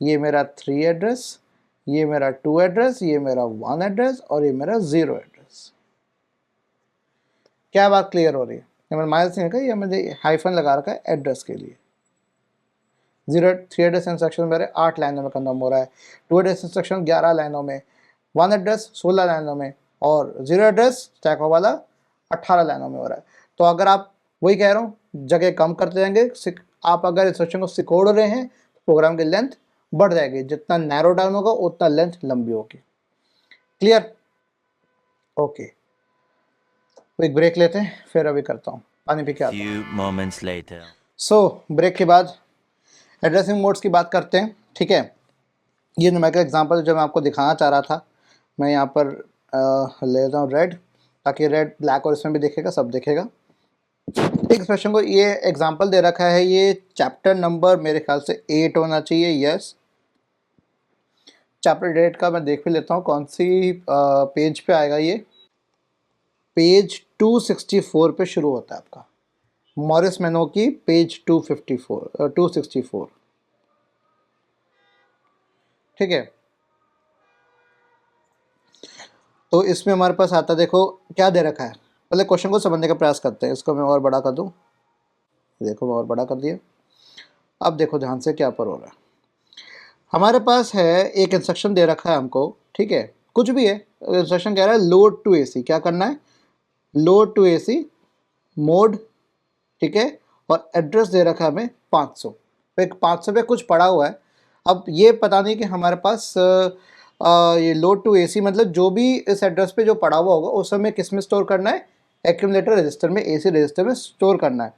ये मेरा 3 एड्रेस, ये मेरा 2 एड्रेस, ये मेरा 1 एड्रेस और ये मेरा 0 एड्रेस। क्या बात क्लियर हो रही है? मैंने माइनस नहीं रखा, ये मैंने हाइफन लगा रखा है एड्रेस के लिए। 3 एड्रेस इंस्ट्रक्शन मेरे 8 लाइनों में कंज्यूम हो रहा है, 2 एड्रेस इंस्ट्रक्शन 11 लाइनों में, 1 एड्रेस 16 लाइनों में, और 0 एड्रेस स्टैक वाला 18 लाइनों में हो रहा है। तो अगर आप वही कह रहा हूँ जगह कम करते जाएंगे, आप अगर इंस्ट्रक्शन को सिकोड़ रहे हैं तो प्रोग्राम की लेंथ बढ़ जाएगी, जितना नैरो डाउन होगा उतना लेंथ लंबी होगी। क्लियर? ओके, तो एक ब्रेक लेते हैं, फिर अभी करता हूँ, पानी पी के आता हूँ। सो ब्रेक के बाद एड्रेसिंग मोड्स की बात करते हैं, ठीक है। ये न्यूमेरिकल एग्जांपल जो मैं आपको दिखाना चाह रहा था, मैं यहाँ पर ले लेता हूँ रेड, ताकि रेड ब्लैक और इसमें भी दिखेगा, सब दिखेगा। एक एक्सप्रेशन को ये एग्जांपल दे रखा है, ये चैप्टर नंबर मेरे ख्याल से 8 होना चाहिए, यस। चैप्टर डेट का मैं देख भी लेता हूँ कौन सी पेज पे आएगा। ये पेज 264 पे शुरू होता है आपका, मॉरिस मेनो की पेज 264 264। ठीक है। तो इसमें हमारे पास आता है, देखो क्या दे रखा है, पहले क्वेश्चन को समझने का प्रयास करते हैं। इसको मैं और बड़ा कर दूं, देखो मैं और बड़ा कर दिया। अब देखो ध्यान से क्या पर हो रहा है। हमारे पास है एक इंस्ट्रक्शन दे रखा है हमको, ठीक है, कुछ भी है। इंस्ट्रक्शन कह रहा है लोड टू एसी, क्या करना है, लोड टू एसी मोड, ठीक है, और एड्रेस दे रखा है हमें 500 पे। 500 पे कुछ पड़ा हुआ है। अब ये पता नहीं कि हमारे पास ये लोड टू एसी मतलब जो भी इस एड्रेस पे जो पड़ा हुआ होगा उस समय किस में स्टोर करना है, एक्यूमुलेटर रजिस्टर में, एसी रजिस्टर में स्टोर करना है।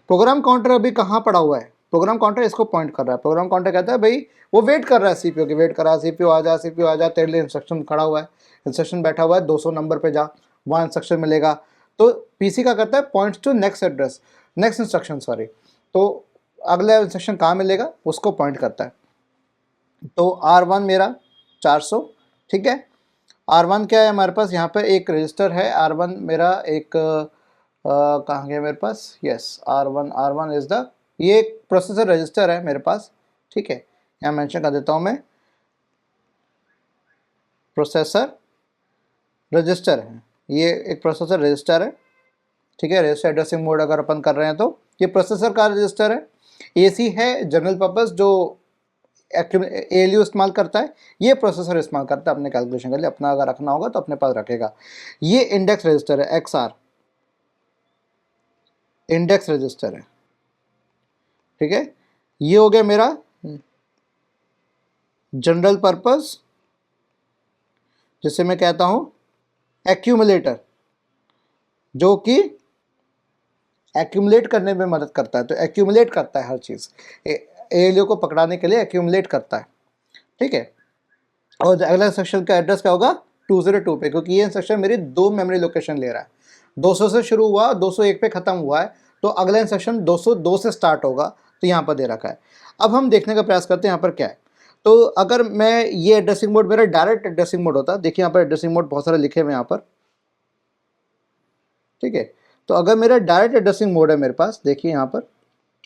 प्रोग्राम काउंटर अभी कहाँ पड़ा हुआ है, प्रोग्राम काउंटर इसको पॉइंट कर रहा है। प्रोग्राम काउंटर कहता है भाई वो वेट कर रहा है सीपीयू की, वेट कर रहा है सीपीयू आ जा, सीपीयू आ जा, तेरे लिए इंस्ट्रक्शन खड़ा हुआ है, इंस्ट्रक्शन बैठा हुआ है 200 नंबर पे जा, वहाँ इंस्ट्रक्शन मिलेगा। तो पीसी का करता है points to next address, next instruction sorry, तो अगला इंस्ट्रक्शन कहाँ मिलेगा उसको पॉइंट करता है। तो R1 मेरा 400, ठीक है। R1 क्या है हमारे पास, यहाँ पे एक रजिस्टर है R1 मेरा, एक कहाँ गया मेरे पास, यस R1 इज़ द, ये एक प्रोसेसर रजिस्टर है मेरे पास, ठीक है। यहाँ मेंशन कर देता हूँ मैं, प्रोसेसर रजिस्टर है, ये एक प्रोसेसर रजिस्टर है, ठीक है। रजिस्टर एड्रेसिंग मोड अगर अपन कर रहे हैं तो ये प्रोसेसर का रजिस्टर है। एसी है जनरल पर्पस, जो एएलयू इस्तेमाल करता है, ये प्रोसेसर इस्तेमाल करता है अपने कैलकुलेशन के लिए, अपना अगर रखना होगा तो अपने पास रखेगा। ये इंडेक्स रजिस्टर है, XR इंडेक्स रजिस्टर है, ठीक है। ये हो गया मेरा जनरल पर्पस, जिसे मैं कहता हूं एक्यूमुलेटर, जो कि एक्यूमुलेट करने में मदद करता है। तो एक्यूमुलेट करता है हर चीज़, एएलयू को पकड़ाने के लिए एक्यूमुलेट करता है, ठीक है। और अगला इंस्ट्रक्शन का एड्रेस क्या होगा, 202 पे, क्योंकि ये इंस्ट्रक्शन मेरी 2 मेमोरी लोकेशन ले रहा है। 200 से शुरू हुआ, 201 पे ख़त्म हुआ है, तो अगला इंस्ट्रक्शन 202 से स्टार्ट होगा, तो यहाँ पर दे रखा है। अब हम देखने का प्रयास करते हैं यहाँ पर क्या है। तो अगर मैं ये एड्रेसिंग मोड मेरा डायरेक्ट एड्रेसिंग मोड होता, देखिए यहाँ पर एड्रेसिंग मोड बहुत सारे लिखे हुए यहाँ पर, ठीक है। तो अगर मेरा डायरेक्ट एड्रेसिंग मोड है मेरे पास, देखिए यहाँ पर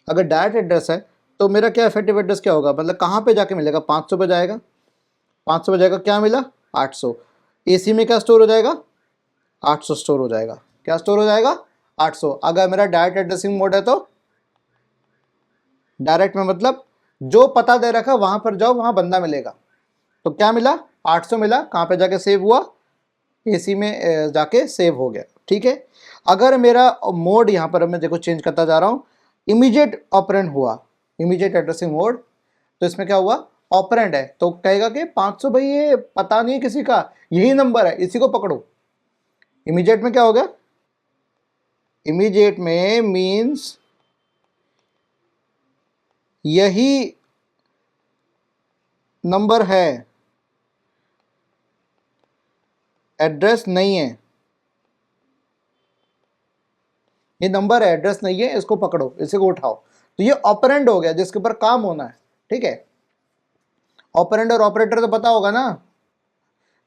अगर डायरेक्ट एड्रेस है तो मेरा क्या इफेक्टिव एड्रेस क्या होगा, मतलब कहाँ पे जाके मिलेगा, 500 पे जाएगा, 500 पे जाएगा, क्या मिला 800। एसी में क्या स्टोर हो जाएगा, 800 स्टोर हो जाएगा, क्या स्टोर हो जाएगा 800। अगर मेरा डायरेक्ट एड्रेसिंग मोड है तो डायरेक्ट में मतलब जो पता दे रखा वहां पर जाओ, वहां बंदा मिलेगा। तो क्या मिला 800 मिला, कहाँ पे जाके सेव हुआ, एसी में जाके सेव हो गया, ठीक है। अगर मेरा मोड यहाँ पर मैं देखो चेंज करता जा रहा हूँ, इमीडिएट ऑपरेंड हुआ, इमीडिएट एड्रेसिंग मोड, तो इसमें क्या हुआ ऑपरेंड है, तो कहेगा कि 500 भाई ये पता नहीं है किसी का, यही नंबर है, इसी को पकड़ो। इमीडिएट में क्या हो गया, इमीडिएट में मीन्स यही नंबर है, एड्रेस नहीं है, ये नंबर है एड्रेस नहीं है, इसको पकड़ो, इसी को उठाओ। तो ये ऑपरेंड हो गया जिसके ऊपर काम होना है, ठीक है। ऑपरेंड और ऑपरेटर तो पता होगा ना,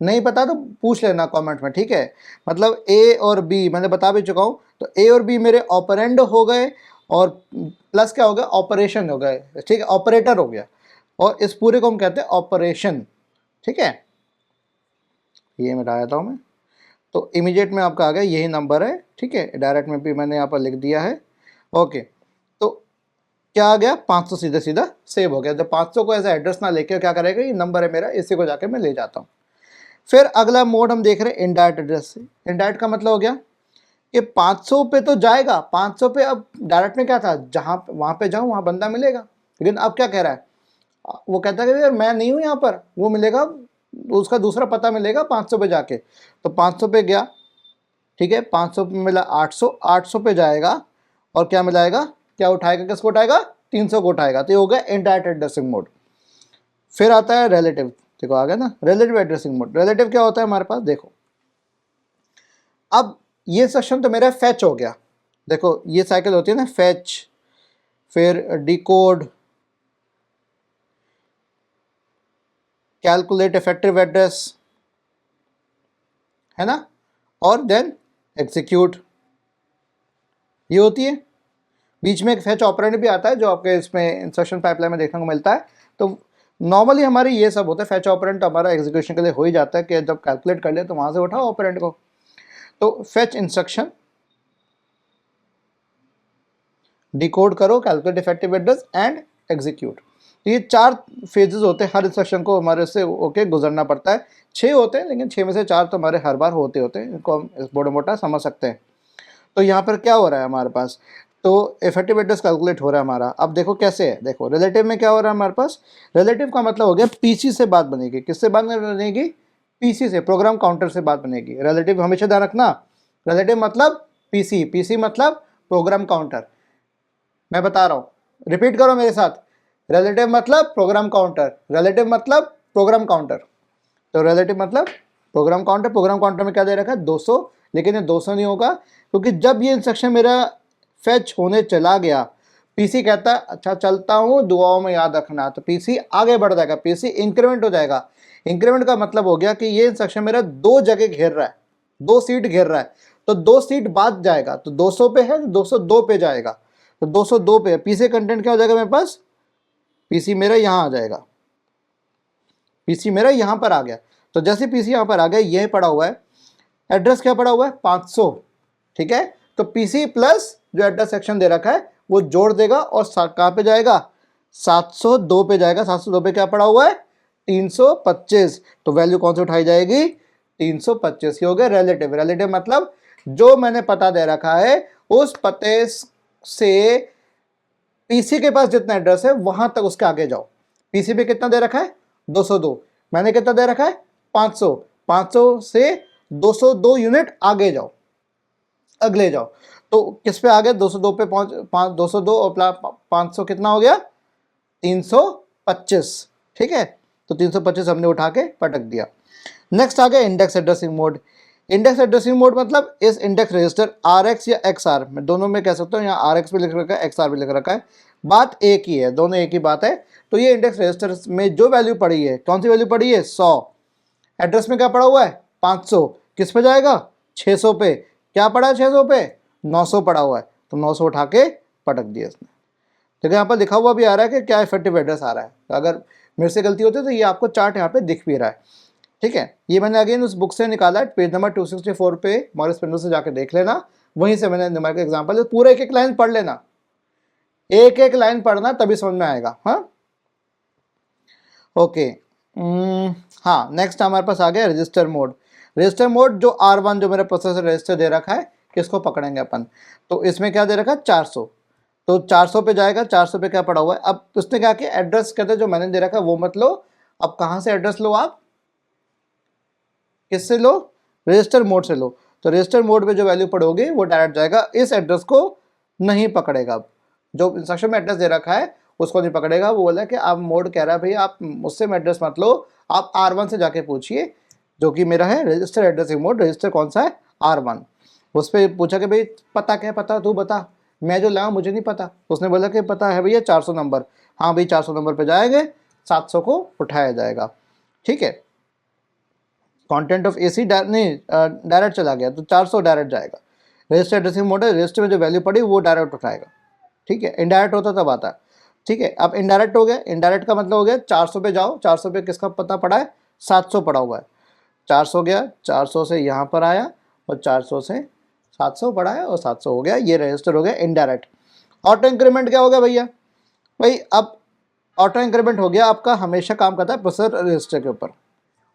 नहीं पता तो पूछ लेना कमेंट में, ठीक है। मतलब ए और बी मैंने बता भी चुका हूं, तो ए और बी मेरे ऑपरेंड हो गए, और प्लस क्या हो गया ऑपरेशन हो गए, ठीक है, ऑपरेटर हो गया, और इस पूरे को हम कहते हैं ऑपरेशन, ठीक है। ये मिटाया था मैं, तो इमीडिएट में आपका आ गया यही नंबर है, ठीक है। डायरेक्ट में भी मैंने यहाँ पर लिख दिया है, ओके। तो क्या आ गया 500 सीधा सीधा सेव हो गया। जब 500 को ऐसा एड्रेस ना लेके क्या करेगा, ये नंबर है मेरा, इसी को जाके मैं ले जाता हूँ। फिर अगला मोड हम देख रहे हैं इनडायरेक्ट एड्रेस से। इनडायरेक्ट का मतलब हो गया कि 500 पे तो जाएगा, 500 पे, अब डायरेक्ट में क्या था, जहाँ वहाँ पे जाऊँ वहाँ बंदा मिलेगा, लेकिन अब क्या कह रहा है, वो कहता है कि यार मैं नहीं हूँ यहाँ पर, वो मिलेगा, उसका दूसरा पता मिलेगा 500 पे जाके। तो 500 पे गया, ठीक है, 500 पे मिला 800, 800 पे जाएगा, और क्या मिलाएगा, क्या उठाएगा, किसको उठाएगा, 300 को उठाएगा। तो ये हो गया इनडायरेक्ट एड्रेसिंग मोड। फिर आता है रिलेटिव, देखो आ गया ना रिलेटिव एड्रेसिंग मोड। रिलेटिव क्या होता है हमारे पास, देखो अब ये सेक्शन तो मेरा फैच हो गया, देखो ये साइकिल होती है ना, फैच, फिर डिकोड, कैलकुलेट इफेक्टिव एड्रेस, है ना, और देन एग्जीक्यूट, ये होती है। बीच में एक फैच ऑपरेंड भी आता है जो आपके इसमें इंस्ट्रक्शन पाइपलाइन में देखने को मिलता है। तो नॉर्मली हमारे ये सब होता है, फैच ऑपरेंट हमारा एग्जीक्यूशन के लिए हो ही जाता है कि जब कैलकुलेट कर ले तो वहां से उठाओ ऑपरेंट को। तो फैच इंस्ट्रक्शन, डिकोड करो, calculate effective address and execute. तो ये 4 फेजेस होते हैं, हर इंस्ट्रक्शन को हमारे से ओके गुजरना पड़ता है। 6 होते हैं लेकिन 6 में से 4 तो हमारे हर बार होते हैं, इनको हम इस मोटा मोटा समझ सकते हैं। तो यहाँ पर क्या हो रहा है हमारे पास, तो इफेक्टिव एड्रेस कैलकुलेट हो रहा है हमारा। अब देखो कैसे है, देखो रिलेटिव में क्या हो रहा है हमारे पास, रिलेटिव का मतलब हो गया पीसी से बात बनेगी। किससे बात बनेगी? पीसी से, प्रोग्राम काउंटर से बात बनेगी। रिलेटिव हमेशा ध्यान रखना, रिलेटिव मतलब पीसी, पीसी मतलब प्रोग्राम काउंटर। मैं बता रहा हूँ, रिपीट करो मेरे साथ, रिलेटिव मतलब प्रोग्राम काउंटर, रिलेटिव मतलब प्रोग्राम काउंटर। तो रिलेटिव मतलब प्रोग्राम काउंटर, प्रोग्राम काउंटर में क्या दे रखा है 200, लेकिन ये 200 नहीं होगा क्योंकि जब ये इंस्ट्रक्शन मेरा फेच होने चला गया, पीसी कहता है अच्छा चलता हूँ, दुआओं में याद रखना। तो पीसी आगे बढ़ जाएगा, पीसी इंक्रीमेंट हो जाएगा। इंक्रीमेंट का मतलब हो गया कि ये इंस्ट्रक्शन मेरा 2 जगह घेर रहा है, 2 सीट घेर रहा है, तो 2 सीट बाद जाएगा। तो 200 पे है, 202 पे जाएगा। तो 202 पे पीसी कंटेंट क्या हो जाएगा मेरे पास, पीसी मेरा यहाँ आ जाएगा, पीसी मेरा यहाँ पर आ गया। तो जैसे पीसी यहाँ पर आ गया, ये पड़ा हुआ है एड्रेस, क्या पड़ा हुआ है 500, ठीक है। तो पीसी प्लस जो एड्रेस सेक्शन दे रखा है वो जोड़ देगा और कहाँ पे जाएगा, 702 पे जाएगा। 702 पे क्या पड़ा हुआ है 325, तो वैल्यू कौन सी उठाई जाएगी 325। ये हो गया रिलेटिव। रिलेटिव मतलब जो मैंने पता दे रखा है उस पते से पीसी के पास जितना एड्रेस है वहां तक उसके आगे जाओ। पीसी पे कितना दे रखा है 202, मैंने कितना दे रखा है 500, 500 से 202 यूनिट आगे जाओ, अगले जाओ। तो किस पे आ गया 202 पे पहुंच, 202 और 500 कितना हो गया 325, ठीक है। तो 325 हमने उठा के पटक दिया। नेक्स्ट आ गया index addressing mode. Index addressing mode मतलब इस इंडेक्स रजिस्टर RX या XR में, दोनों में कह सकता हूँ, यहाँ RX भी लिख रखा है XR भी लिख रखा है, बात एक ही है, दोनों एक ही बात है। तो ये इंडेक्स रजिस्टर में जो वैल्यू पड़ी है, कौन सी वैल्यू पड़ी है 100, एड्रेस में क्या पड़ा हुआ है 500, किस पे जाएगा 600 पे, क्या पड़ा है 600 पे 900 पड़ा हुआ है, तो 900 उठा के पटक दिया इसने। देखो यहाँ पर लिखा हुआ भी आ रहा है कि क्या इफेक्टिव एड्रेस आ रहा है। अगर मेरे से गलती होती है तो ये आपको चार्ट यहाँ पे दिख भी रहा है, ठीक है। ये मैंने अगेन उस बुक से निकाला है, पेज नंबर 264 पे मॉरिस पेंडो से जाके देख लेना, वहीं से मैंने न्यूमेरिकल एग्जांपल, पूरा एक एक लाइन पढ़ लेना, एक एक लाइन पढ़ना तभी समझ में आएगा। हाँ ओके। हाँ नेक्स्ट हमारे पास आ गया रजिस्टर मोड। रजिस्टर मोड जो R1 जो मेरा प्रोसेसर रजिस्टर दे रखा है, किसको पकड़ेंगे अपन, तो इसमें क्या दे रखा है 400, तो 400 पे जाएगा। 400 पे क्या पड़ा हुआ है, अब उसने क्या किया एड्रेस कहते हैं जो मैंने दे रखा है वो मत लो, अब कहाँ से एड्रेस लो आप, किससे लो, रजिस्टर मोड से लो। तो रजिस्टर मोड में जो वैल्यू पड़ोगे वो डायरेक्ट जाएगा, इस एड्रेस को नहीं पकड़ेगा। अब जो इंस्ट्रक्शन में एड्रेस दे रखा है उसको नहीं पकड़ेगा। वो बोला कि आप मोड कह रहा है भाई आप मुझसे में एड्रेस मत लो, आप R1 से जाके पूछिए, जो कि मेरा है रजिस्टर एड्रेसिंग मोड। रजिस्टर कौन सा है R1। उस पर पूछा कि भाई पता क्या है, पता तू बता, मैं जो लाऊं मुझे नहीं पता। उसने बोला कि पता है भैया 400 नंबर। हाँ भाई 400 नंबर पे जाएंगे, 700 को उठाया जाएगा, ठीक है। कंटेंट ऑफ AC नहीं डायरेक्ट चला गया तो 400 डायरेक्ट जाएगा। रजिस्टर एड्रेसिंग मोड है, रजिस्टर में जो वैल्यू पड़ी वो डायरेक्ट उठाएगा, ठीक है। इनडायरेक्ट होता तब आता है, ठीक है। अब इनडायरेक्ट हो गया, इनडायरेक्ट का मतलब हो गया 400 पे जाओ, 400 पे किसका पता पड़ा है 700 पड़ा हुआ है, 400 गया, 400 से यहाँ पर आया और 400 से 700 पड़ा है और 700 हो गया, ये रजिस्टर हो गया इनडायरेक्ट। ऑटो इंक्रीमेंट क्या हो गया भैया, भाई अब ऑटो इंक्रीमेंट हो गया आपका, हमेशा काम करता है प्रोसेसर रजिस्टर के ऊपर।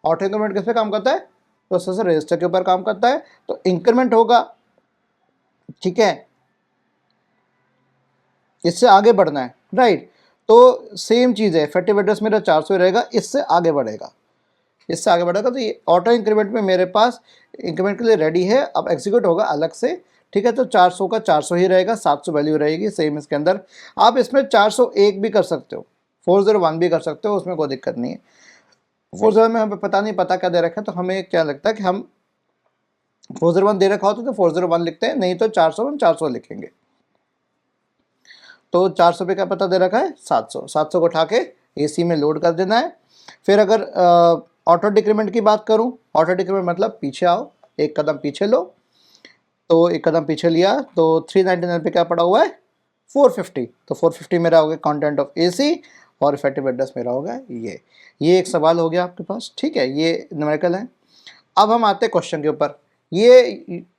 ऑटो इंक्रीमेंट किस पे काम करता है, प्रोसेसर रजिस्टर के ऊपर काम करता है। तो इंक्रीमेंट होगा, ठीक है, इससे आगे बढ़ना है, राइट। तो सेम चीज़ है, इफेक्टिव एड्रेस मेरा 400 रहेगा, इससे आगे बढ़ेगा, इससे आगे बढ़ेगा। तो ये ऑटो इंक्रीमेंट में मेरे पास इंक्रीमेंट के लिए रेडी है, अब एग्जीक्यूट होगा अलग से, ठीक है। तो 400 का 400 ही रहेगा, 700 वैल्यू रहेगी सेम इसके अंदर। आप इसमें 401 भी कर सकते हो, 401 भी कर सकते हो, उसमें कोई दिक्कत नहीं है। 401 में हमें पता नहीं पता क्या दे रखा है, तो हमें क्या लगता है कि हम 401 दे रखा होता तो 401 लिखते हैं, नहीं तो 401 400 लिखेंगे। तो 400 पे क्या पता दे रखा है 700, 700 को उठा के AC में लोड कर देना है। फिर अगर ऑटो डिक्रीमेंट की बात करूं, ऑटो डिक्रीमेंट मतलब पीछे आओ, एक कदम पीछे लो, तो एक कदम पीछे लिया तो 399 पे क्या पड़ा हुआ है 450, तो 450 मेरा हो गया कंटेंट ऑफ AC और इफेक्टिव एड्रेस मेरा होगा ये एक सवाल हो गया आपके पास, ठीक है, ये न्यूमेरिकल है। अब हम आते हैं क्वेश्चन के ऊपर। ये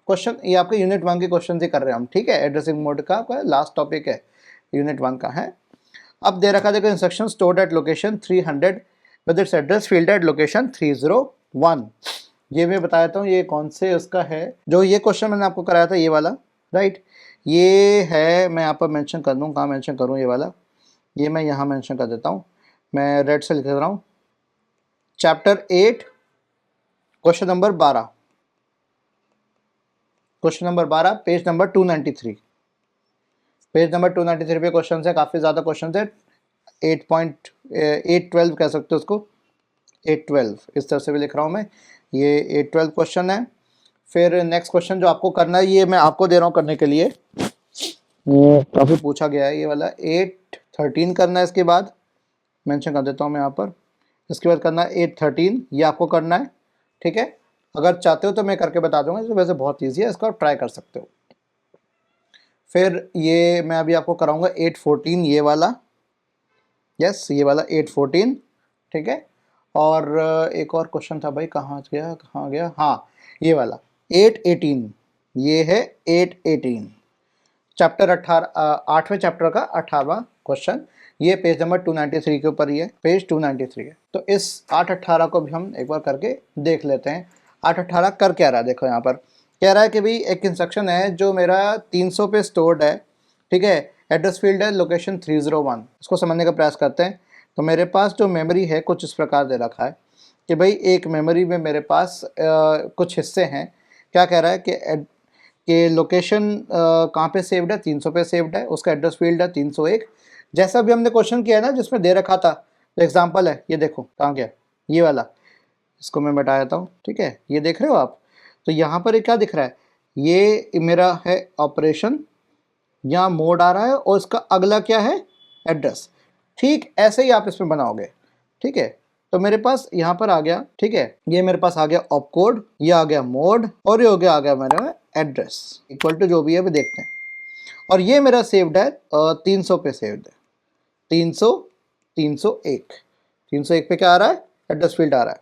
क्वेश्चन ये आपके यूनिट 1 के क्वेश्चन ही कर रहे हैं हम, ठीक है, एड्रेसिंग मोड का आपका लास्ट टॉपिक है, यूनिट 1 का है। अब दे रखा देखो instruction stored at location 300 with its address field at location 301। ये मैं बता देता हूँ ये कौन से उसका है, जो ये क्वेश्चन मैंने आपको कराया था ये वाला, राइट। ये है, मैं यहाँ पर मेंशन कर दूँ, कहाँ मेंशन करूँ ये वाला, ये मैं यहाँ मेंशन कर देता हूँ, मैं रेड से लिख दे रहा हूँ। Chapter 8 question number 12, question number 12 page number 293, page number 293 पे क्वेश्चन है, काफ़ी ज़्यादा क्वेश्चन है। 8.812 कह सकते हो उसको, 812 इस तरह से भी लिख रहा हूँ मैं, ये 812 क्वेश्चन है। फिर नेक्स्ट क्वेश्चन जो आपको करना है, ये मैं आपको दे रहा हूँ करने के लिए, काफ़ी पूछा गया है ये वाला, 813 करना है। इसके बाद मेंशन कर देता हूँ मैं यहाँ पर, इसके बाद करना है 813, ये आपको करना है, ठीक है। अगर चाहते हो तो मैं करके बता दूंगा, तो वैसे बहुत ईजी है, इसको आप ट्राई कर सकते हो। फिर ये मैं अभी आपको कराऊंगा 814 ये वाला, यस ये वाला 814, ठीक है। और एक और क्वेश्चन था भाई, कहाँ गया, हाँ ये वाला 818, ये है 818 चैप्टर 8वें चैप्टर का 18वां क्वेश्चन, ये पेज नंबर 293 के ऊपर ही है, पेज 293 है। तो इस 818 को भी हम एक बार करके देख लेते हैं। 818 कर क्या रहा है, देखो यहाँ पर कह रहा है कि भाई एक इंस्ट्रक्शन है जो मेरा 300 पे स्टोर्ड है, ठीक है, एड्रेस फील्ड है लोकेशन 301। इसको समझने का प्रयास करते हैं। तो मेरे पास जो मेमोरी है कुछ इस प्रकार दे रखा है कि भाई एक मेमोरी में मेरे पास कुछ हिस्से हैं। क्या कह रहा है कि लोकेशन कहाँ पे सेव्ड है, 300 पे सेव्ड है, उसका एड्रेस फील्ड है 301। जैसा भी हमने क्वेश्चन किया ना जिसमें दे रखा था, तो एग्जाम्पल है ये देखो कहाँ गया ये वाला, इसको मैं मिटा देता हूँ, ठीक है, ये देख रहे हो आप। तो यहाँ पर ये क्या दिख रहा है, ये मेरा है ऑपरेशन, यहाँ मोड आ रहा है और इसका अगला क्या है, एड्रेस। ठीक ऐसे ही आप इसमें बनाओगे, ठीक है। तो मेरे पास यहाँ पर आ गया, ठीक है, ये मेरे पास आ गया ऑपकोड, ये आ गया मोड, और ये हो गया आ गया मेरा एड्रेस, इक्वल टू जो भी है वो देखते हैं। और ये मेरा सेव्ड है 300 पे सेव्ड है, 300 301 301 पे क्या आ रहा है, एड्रेस फील्ड आ रहा है,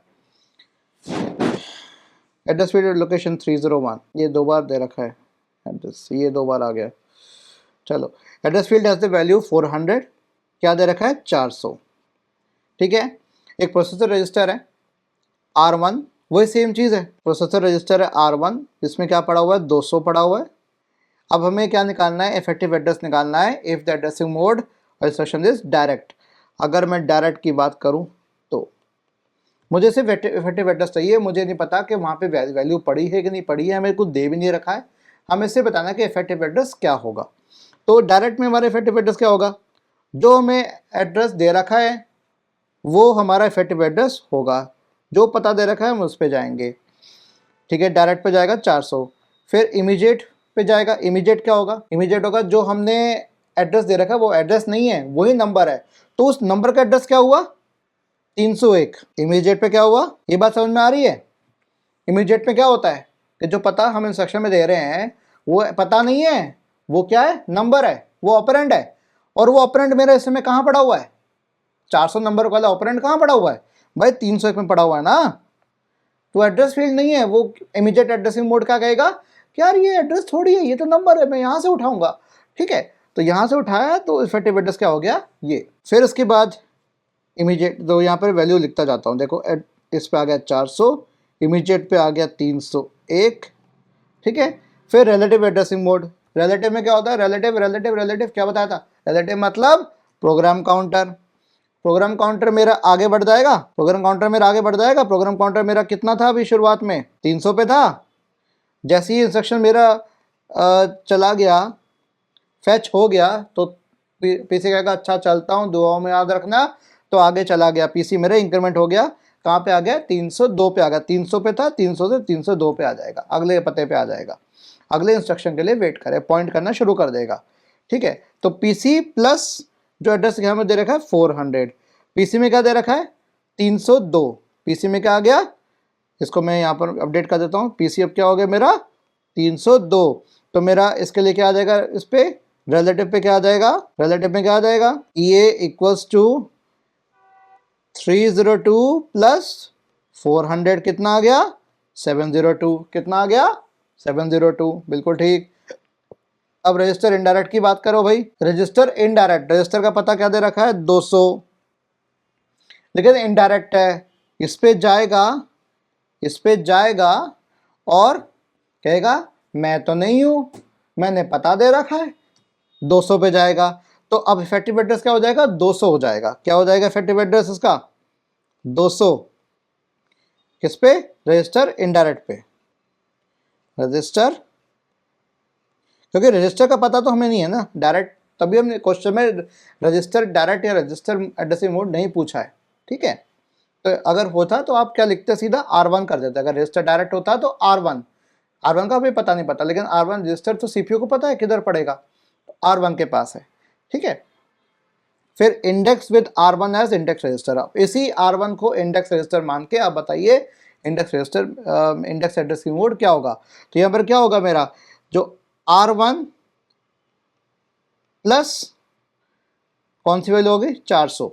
एड्रेस फील्ड लोकेशन 301, ये 2 बार दे रखा है एड्रेस, ये 2 बार आ गया। चलो address field has the value 400, क्या दे रखा है 400, ठीक है। एक प्रोसेसर रजिस्टर है R1, वही सेम चीज़ है, प्रोसेसर रजिस्टर है R1, इसमें क्या पड़ा हुआ है 200 पड़ा हुआ है। अब हमें क्या निकालना है, इफेक्टिव एड्रेस निकालना है इफ़ द एड्रेसिंग मोड और इंस्ट्रक्शन इज डायरेक्ट। अगर मैं डायरेक्ट की बात करूं तो मुझे सिर्फ इफेक्टिव एड्रेस चाहिए, मुझे नहीं पता कि वहाँ पे वैल्यू पड़ी है कि नहीं पड़ी है, हमें कुछ दे भी नहीं रखा है, हमें इससे बताना कि इफेक्टिव एड्रेस क्या होगा। तो डायरेक्ट में हमारा इफेक्टिव एड्रेस क्या होगा, जो हमें एड्रेस दे रखा है वो हमारा इफेक्टिव एड्रेस होगा, जो पता दे रखा है हम उस पर जाएंगे, ठीक है। डायरेक्ट पे जाएगा 400, फिर इमीडिएट पे जाएगा, इमीडिएट क्या होगा, इमीडिएट होगा जो हमने एड्रेस दे रखा है वो एड्रेस नहीं है, वही नंबर है, तो उस नंबर का एड्रेस क्या हुआ 301। इमीडिएट पे क्या हुआ, ये बात समझ में आ रही है। इमीडिएट पे क्या होता है कि जो पता हम इंस्ट्रक्शन में दे रहे हैं वो पता नहीं है, वो क्या है, नंबर है, वो ऑपरेंड है, और वो ऑपरेंड मेरा इस समय कहाँ पड़ा हुआ है, 400 नंबर वाला ऑपरेंड कहाँ पड़ा हुआ है भाई, 301 में पड़ा हुआ है ना। तो एड्रेस फील्ड नहीं है, वो इमीडिएट एड्रेसिंग मोड क्या कहेगा कि यार ये एड्रेस थोड़ी है, ये तो नंबर है, मैं यहाँ से उठाऊंगा, ठीक है। तो यहाँ से उठाया तो इफेक्टिव एड्रेस क्या हो गया ये। फिर उसके बाद इमीडिएट, तो यहाँ पर वैल्यू लिखता जाता हूँ, देखो इस पे आ गया 400, इमीडिएट पे आ गया 301, ठीक है। फिर रिलेटिव एड्रेसिंग मोड, रिलेटिव में क्या होता है, रिलेटिव क्या बताया था, रिलेटिव मतलब प्रोग्राम काउंटर, प्रोग्राम काउंटर मेरा आगे बढ़ जाएगा, प्रोग्राम काउंटर मेरा आगे बढ़ जाएगा। प्रोग्राम काउंटर मेरा कितना था अभी शुरुआत में 300 पे था, जैसे ही इंस्ट्रक्शन मेरा चला गया, फैच हो गया, तो पीसी कहेगा अच्छा चलता हूँ, दुआओं में याद रखना, तो आगे चला गया, पीसी मेरा इंक्रीमेंट हो गया, कहाँ पे आ गया 302 पे आ गया, 300 पे था, 300 से 302 पे आ जाएगा, अगले पते पे आ जाएगा, अगले इंस्ट्रक्शन के लिए वेट करे, पॉइंट करना शुरू कर देगा, ठीक है। तो पीसी प्लस जो एड्रेस यहाँ में दे रखा है 400, पीसी में क्या दे रखा है 302, पीसी में क्या आ गया, इसको मैं यहाँ पर अपडेट कर देता हूँ, पीसी अब क्या हो गया मेरा 302। तो मेरा इसके लिए क्या आ जाएगा, इस पे रिलेटिव पे क्या आ जाएगा, रिलेटिव में क्या आ जाएगा, ये इक्वल्स टू 302 प्लस 400 कितना आ गया? 702। कितना आ गया? 702। बिल्कुल ठीक। अब रजिस्टर इनडायरेक्ट की बात करो भाई। रजिस्टर इनडायरेक्ट, रजिस्टर का पता क्या दे रखा है? 200, लेकिन इनडायरेक्ट है। इस पे जाएगा, इस पे जाएगा और कहेगा मैं तो नहीं हूं, मैंने पता दे रखा है। 200 पे जाएगा तो अब इफेक्टिव एड्रेस क्या हो जाएगा? 200 हो जाएगा। क्या हो जाएगा इफेक्टिव एड्रेस इसका? 200। किस पे? रजिस्टर इनडायरेक्ट पे। रजिस्टर, क्योंकि रजिस्टर का पता तो हमें नहीं है ना डायरेक्ट, तभी हमने क्वेश्चन में रजिस्टर डायरेक्ट या रजिस्टर एड्रेसिंग मोड नहीं पूछा है। ठीक है, तो अगर होता तो आप क्या लिखते? सीधा R1 कर देते। अगर रजिस्टर डायरेक्ट होता तो R1, R1 का भी पता नहीं पता, लेकिन R1 रजिस्टर तो CPU को पता है किधर पड़ेगा, R1 के पास है। ठीक है, फिर index with R1 as index register. आप इसी R1 को इंडेक्स रजिस्टर मान के आप बताइए index register index addressing mode क्या होगा। तो यहाँ पर क्या होगा मेरा? जो R1 प्लस कौन सी वैल्यू होगी? 400।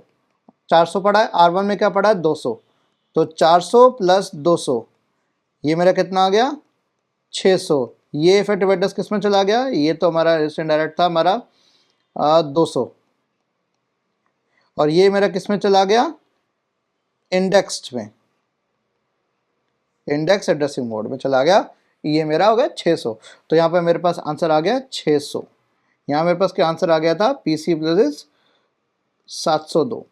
400 पड़ा है, R1 में क्या पड़ा है? 200। तो 400 प्लस 200, ये मेरा कितना आ गया? 600। ये इफेक्टिव एड्रेस किस में चला गया? ये तो हमारा रजिस्टर इनडायरेक्ट था हमारा 200, और ये मेरा किस में चला गया? इंडेक्स्ड में, इंडेक्स एड्रेसिंग मोड में चला गया। ये मेरा हो गया 600। तो यहाँ पे मेरे पास आंसर आ गया 600। यहाँ मेरे पास क्या आंसर आ गया था? PC plus 702।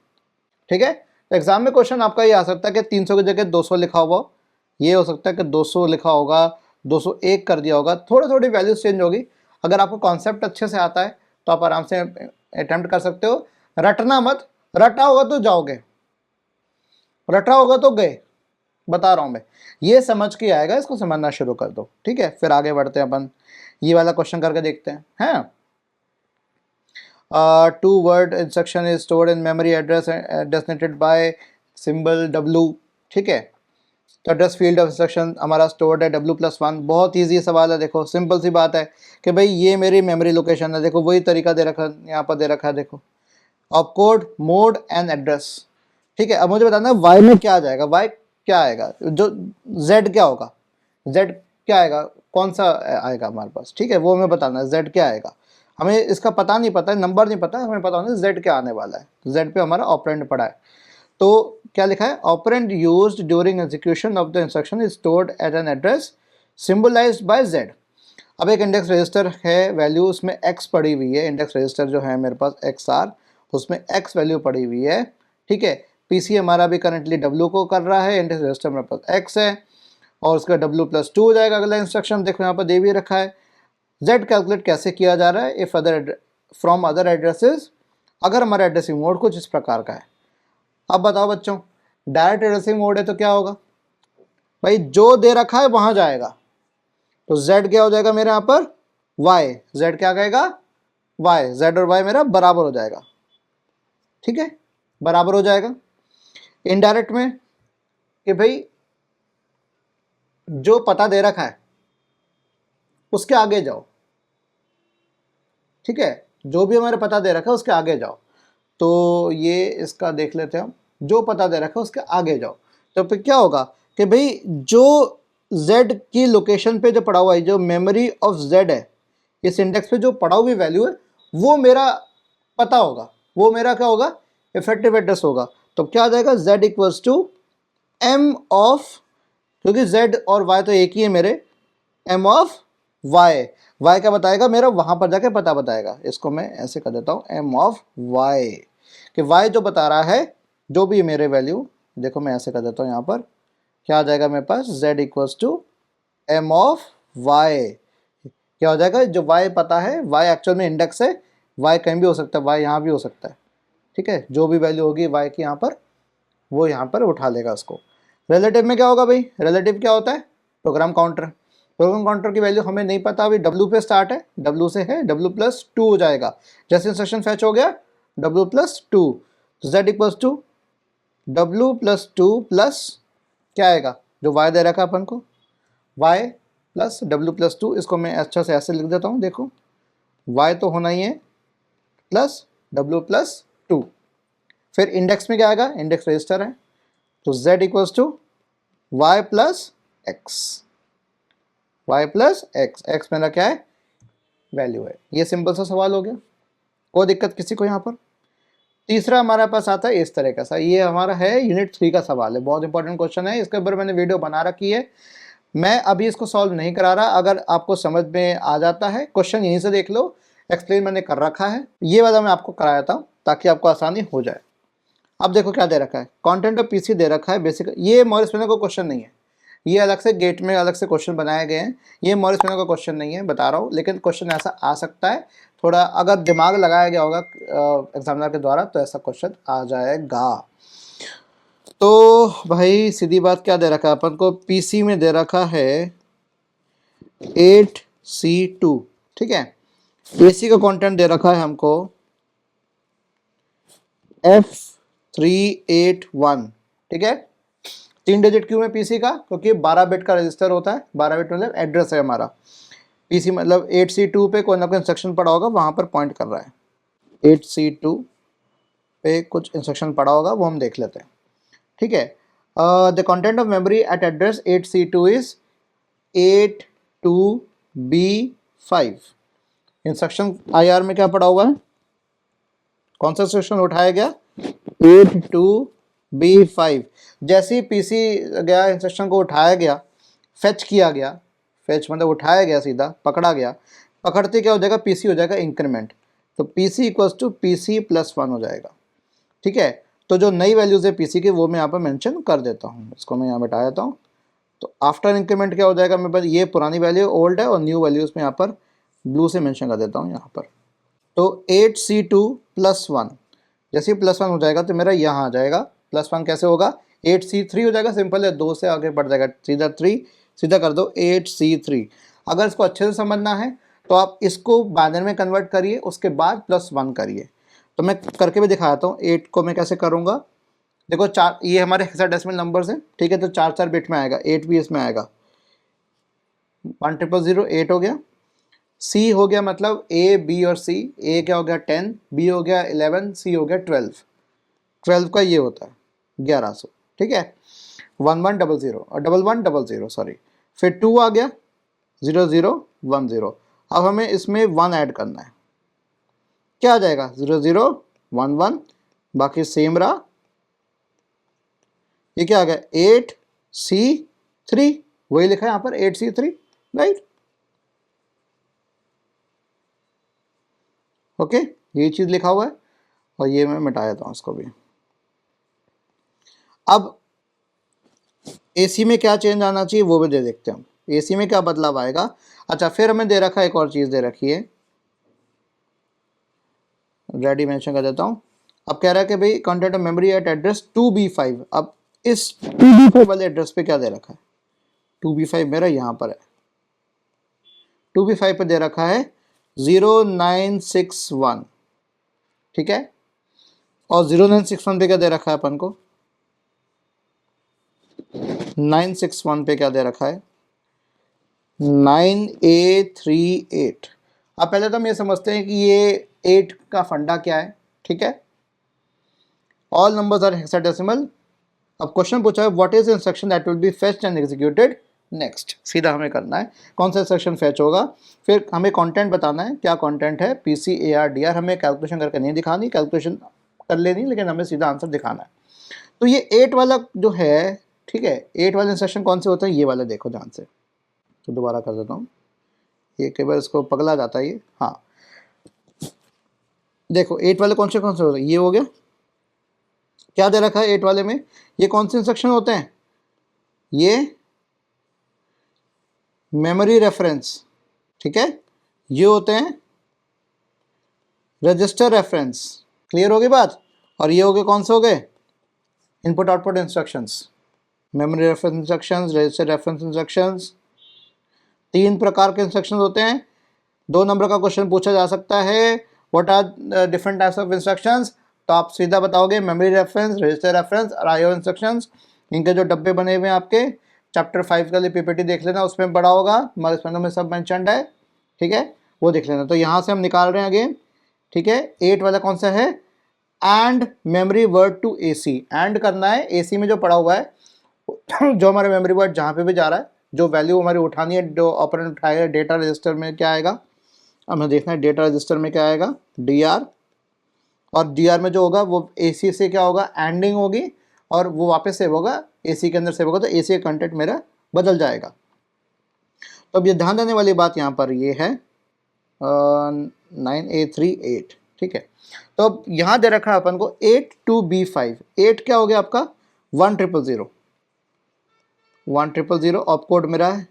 ठीक है, एग्जाम में क्वेश्चन आपका ये आ सकता है कि 300 की जगह 200 लिखा हुआ, ये हो सकता है कि 200 लिखा होगा, 201 कर दिया होगा, थोड़ी थोड़ी वैल्यूज चेंज होगी। अगर आपको कॉन्सेप्ट अच्छे से आता है तो आप आराम से अटेम्प्ट कर सकते हो। रटना मत, रटा होगा तो जाओगे, रटा होगा तो गए, बता रहा हूँ मैं। ये समझ के आएगा, इसको समझना शुरू कर दो। ठीक है, फिर आगे बढ़ते हैं अपन, ये वाला क्वेश्चन करके देखते हैं। 2 word instruction is stored in memory address designated by symbol W। ठीक है, तो एड्रेस फील्ड ऑफ इंस्ट्रक्शन हमारा स्टोर्ड है W+1। बहुत ईजी सवाल है, देखो सिंपल सी बात है कि भाई ये मेरी मेमोरी लोकेशन है। देखो वही तरीका दे रखा है, यहाँ पर दे रखा है, देखो ऑपकोड, मोड एंड एड्रेस। ठीक है, अब मुझे बताना है वाई में क्या आ जाएगा, वाई क्या आएगा, जो जेड क्या होगा, जेड क्या आएगा, कौन सा आएगा हमारे पास। ठीक है, वो हमें बताना है जेड क्या आएगा। हमें इसका पता नहीं पता है, नंबर नहीं पता है, हमें पता होना है जेड क्या आने वाला है। तो जेड पे हमारा ऑपरेंड पड़ा है। तो क्या लिखा है? Operand used during execution of the instruction is stored at an address symbolized by z. अब एक इंडेक्स रजिस्टर है, वैल्यू उसमें x पड़ी हुई है। इंडेक्स रजिस्टर जो है मेरे पास XR, उसमें x वैल्यू पड़ी हुई है। ठीक है, PC हमारा भी करंटली W को कर रहा है, इंडेक्स रजिस्टर मेरे पास x है, और उसका W+2 हो जाएगा अगला इंस्ट्रक्शन। देखो यहाँ पर दे भी रखा है। Z कैलकुलेट कैसे किया जा रहा है? If other from other addresses, अगर हमारा एड्रेसिंग मोड कुछ इस प्रकार का है। अब बताओ बच्चों, डायरेक्ट एड्रेसिंग मोड है तो क्या होगा भाई? जो दे रखा है वहां जाएगा। तो Z क्या हो जाएगा मेरे यहाँ पर? Y। Z क्या कहेगा? Y। Z और Y मेरा बराबर हो जाएगा। ठीक है, बराबर हो जाएगा। इनडायरेक्ट में कि भाई जो पता दे रखा है उसके आगे जाओ। ठीक है, जो भी हमारे पता दे रखा है उसके आगे जाओ। तो ये इसका देख लेते हैं हम, जो पता दे रखा है उसके आगे जाओ। तो फिर क्या होगा कि भाई जो Z की लोकेशन पे जो पड़ा हुआ है, जो मेमोरी ऑफ Z है, इस इंडेक्स पे जो पड़ा हुई वैल्यू है वो मेरा पता होगा, वो मेरा क्या होगा? इफेक्टिव एड्रेस होगा। तो क्या आ जाएगा? Z equals to M of, क्योंकि Z और Y तो एक ही है मेरे, M ऑफ Y। Y क्या बताएगा मेरा? वहां पर जाके पता बताएगा। इसको मैं ऐसे कर देता हूँ, M ऑफ Y, कि Y जो बता रहा है जो भी मेरे वैल्यू, देखो मैं ऐसे कर देता हूँ, यहाँ पर क्या आ जाएगा मेरे पास? Z equals to M of Y। क्या हो जाएगा? जो Y पता है, Y एक्चुअल में इंडेक्स है, Y कहीं भी हो सकता है, Y यहाँ भी हो सकता है। ठीक है, जो भी वैल्यू होगी Y की यहाँ पर, वो यहाँ पर उठा लेगा उसको। रिलेटिव में क्या होगा भाई? रिलेटिव क्या होता है? Program counter. प्रोग्राम काउंटर की वैल्यू हमें नहीं पता, अभी W पे स्टार्ट है, W से है, W+2 हो जाएगा। जैसे इंस्ट्रक्शन फैच हो गया W+2, तो Z equals to W+2 plus क्या आएगा? जो Y दे रखा अपन को, Y प्लस W+2। इसको मैं अच्छा से ऐसे लिख देता हूँ, देखो Y तो होना ही है, प्लस W+2। फिर इंडेक्स में क्या आएगा, इंडेक्स रजिस्टर है, तो z equals to y plus X, Y plus X, X मेरा क्या है, वैल्यू है। ये सिंपल सा सवाल हो गया, कोई दिक्कत किसी को यहाँ पर। तीसरा हमारे पास आता है इस तरह का सा, ये हमारा है यूनिट 3 का सवाल है, बहुत इंपॉर्टेंट क्वेश्चन है, इसके ऊपर मैंने वीडियो बना रखी है, मैं अभी इसको सॉल्व नहीं करा रहा। अगर आपको समझ में आ जाता है क्वेश्चन यहीं से देख लो, एक्सप्लेन मैंने कर रखा है, ये वाला मैं आपको कराया था ताकि आपको आसानी हो जाए। अब देखो क्या दे रखा है, कंटेंट ऑफ पीसी दे रखा है बेसिक, ये मॉरिस पेनो का क्वेश्चन नहीं है, ये अलग से गेट में अलग से क्वेश्चन बनाए गए हैं, ये मॉरिस पेनो का क्वेश्चन नहीं है, बता रहा हूँ, लेकिन क्वेश्चन ऐसा आ सकता है, थोड़ा अगर दिमाग लगाया गया होगा एग्जामिनर के द्वारा तो ऐसा क्वेश्चन आ जाएगा। तो भाई सीधी बात क्या दे रखा है अपन को, पीसी में दे रखा है 8C2, ठीक है, एसी का कंटेंट दे रखा है हमको F381, ठीक है, 3 डिजिट क्यों है पीसी का, क्योंकि 12 बिट का रजिस्टर होता है, 12 बिट मतलब एड्रेस है हमारा, पीसी मतलब 8C2 पे कोई ना कोई इंस्ट्रक्शन पड़ा होगा, वहां पर पॉइंट कर रहा है, 8C2 पे कुछ इंस्ट्रक्शन पड़ा होगा, वो हम देख लेते हैं, ठीक है। The content of memory eight address 8C2 is 82B5, instruction IR में क्या पड़ा हुआ है, कौन सा इंस्ट्रक्शन उठाया गया, 82B5, जैसे ही पीसी गया इंस्ट्रक्शन को उठाया गया, फेच किया गया, फेच मतलब उठाया गया, सीधा पकड़ा गया, पकड़ते क्या हो जाएगा, पीसी हो जाएगा इंक्रीमेंट, तो PC equals to PC plus 1 हो जाएगा, ठीक है। तो जो नई वैल्यूज है पीसी की वो मैं यहाँ पर मेंशन कर देता हूँ, इसको मैं यहाँ बैठा देता हूँ, तो आफ्टर इंक्रीमेंट क्या हो जाएगा मेरे पास, ये पुरानी वैल्यू ओल्ड है और न्यू वैल्यूज में यहाँ पर ब्लू से मेंशन कर देता हूँ यहाँ पर। तो 8C2 प्लस 1, जैसे ही प्लस 1 हो जाएगा तो मेरा यहाँ आ जाएगा, प्लस 1 कैसे होगा, 8C3 हो जाएगा, सिंपल है, 2 से आगे बढ़ जाएगा, सीधा 3 सीधा कर दो 8C3। अगर इसको अच्छे से समझना है तो आप इसको बाइनरी में कन्वर्ट करिए, उसके बाद प्लस 1 करिए, तो मैं करके भी दिखाता हूँ। 8 को मैं कैसे करूँगा, देखो 4, ये हमारे हेक्साडेसिमल नंबर्स हैं, ठीक है, तो 4 बिट में आएगा, 8 भी इसमें आएगा, 1000 8 हो गया, सी हो गया मतलब ए बी और सी, ए क्या हो गया 10, बी हो गया 11, सी हो गया 12 का ये होता है 1100, ठीक है, 1100 और 1100 सॉरी, फिर 2 आ गया 0010, अब हमें इसमें 1 ऐड करना है, क्या आ जाएगा 0011, बाकी सेम रहा, ये क्या आ गया 8C3, वही लिखा है यहाँ पर 8C3, राइट, ओके, ये चीज लिखा हुआ है, और ये मैं मिटा देता हूँ इसको भी। अब एसी में क्या चेंज आना चाहिए वो भी दे देखते हैं हम, एसी में क्या बदलाव आएगा। अच्छा, फिर हमें दे रखा है एक और चीज दे रखी है, रेडी मेंशन कर देता हूँ। अब कह रहा है कि भाई content of memory eight address 2B5, अब इस 2B5 वाले एड्रेस पे क्या दे रखा है, 2B5 मेरा यहाँ पर है, 2B5 पे दे रखा है 0961, ठीक है, और 0961 पे क्या दे रखा है अपन को, 961 पे क्या दे रखा है 9A38। अब पहले तो हम ये समझते हैं कि ये 8 का फंडा क्या है, ठीक है, ऑल नंबर्स आर हेक्साडेसिमल। अब क्वेश्चन पूछा है what is instruction that will be fetched and executed next, सीधा हमें करना है कौन सा इंस्ट्रक्शन फेच होगा, फिर हमें कंटेंट बताना है, क्या कंटेंट है, PCARDR, हमें कैलकुलेशन करके नहीं दिखानी, कैलकुलेशन कर लेनी, लेकिन हमें सीधा आंसर दिखाना है। तो ये 8 वाला जो है, ठीक है, 8 वाले इंस्ट्रक्शन कौन से होते हैं, ये वाले देखो ध्यान से, तो दोबारा कर देता हूँ, ये कई बार इसको पगला जाता है ये, हाँ देखो 8 वाले कौन से होते हैं, ये हो गया, क्या दे रखा है 8 वाले में, ये कौन से इंस्ट्रक्शन होते हैं, ये मेमोरी रेफरेंस, ठीक है, ये होते हैं रजिस्टर रेफरेंस, क्लियर होगी बात, और ये हो गए कौन से हो गए, input output instructions, memory reference instructions, register reference instructions, 3 प्रकार के इंस्ट्रक्शंस होते हैं। 2 नंबर का क्वेश्चन पूछा जा सकता है, what are different types of instructions, तो आप सीधा बताओगे मेमोरी रेफरेंस, रजिस्टर रेफरेंस और IO इंस्ट्रक्शंस। इनके जो डब्बे बने हुए हैं आपके चैप्टर 5 का लिए PPT देख लेना, उसमें बड़ा होगा, हमारे स्पेनो में सब मेंशन्ड है, ठीक है, वो देख लेना। तो यहाँ से हम निकाल रहे हैं अगेन, ठीक है, 8 वाला कौन सा है, and memory word to AC. And करना है एसी में जो पड़ा हुआ है जो हमारा मेमोरी वर्ड जहाँ पे भी जा रहा है, जो वैल्यू हमारी उठानी है, जो ऑपरेंड उठाएगा डेटा रजिस्टर में क्या आएगा, हमें देखना है डेटा रजिस्टर में क्या आएगा, डीआर, और डीआर में जो होगा वो एसी से क्या होगा, एंडिंग होगी और वो वापस सेव होगा एसी के अंदर सेव होगा, तो एसी का कंटेंट मेरा बदल जाएगा। तो अब ये ध्यान देने वाली बात यहाँ पर ये है 9838, ठीक है। तो अब यहाँ दे रखा है अपन को 82B5। 8 क्या हो गया आपका 1000, 1000 ऑप कोड मेरा है,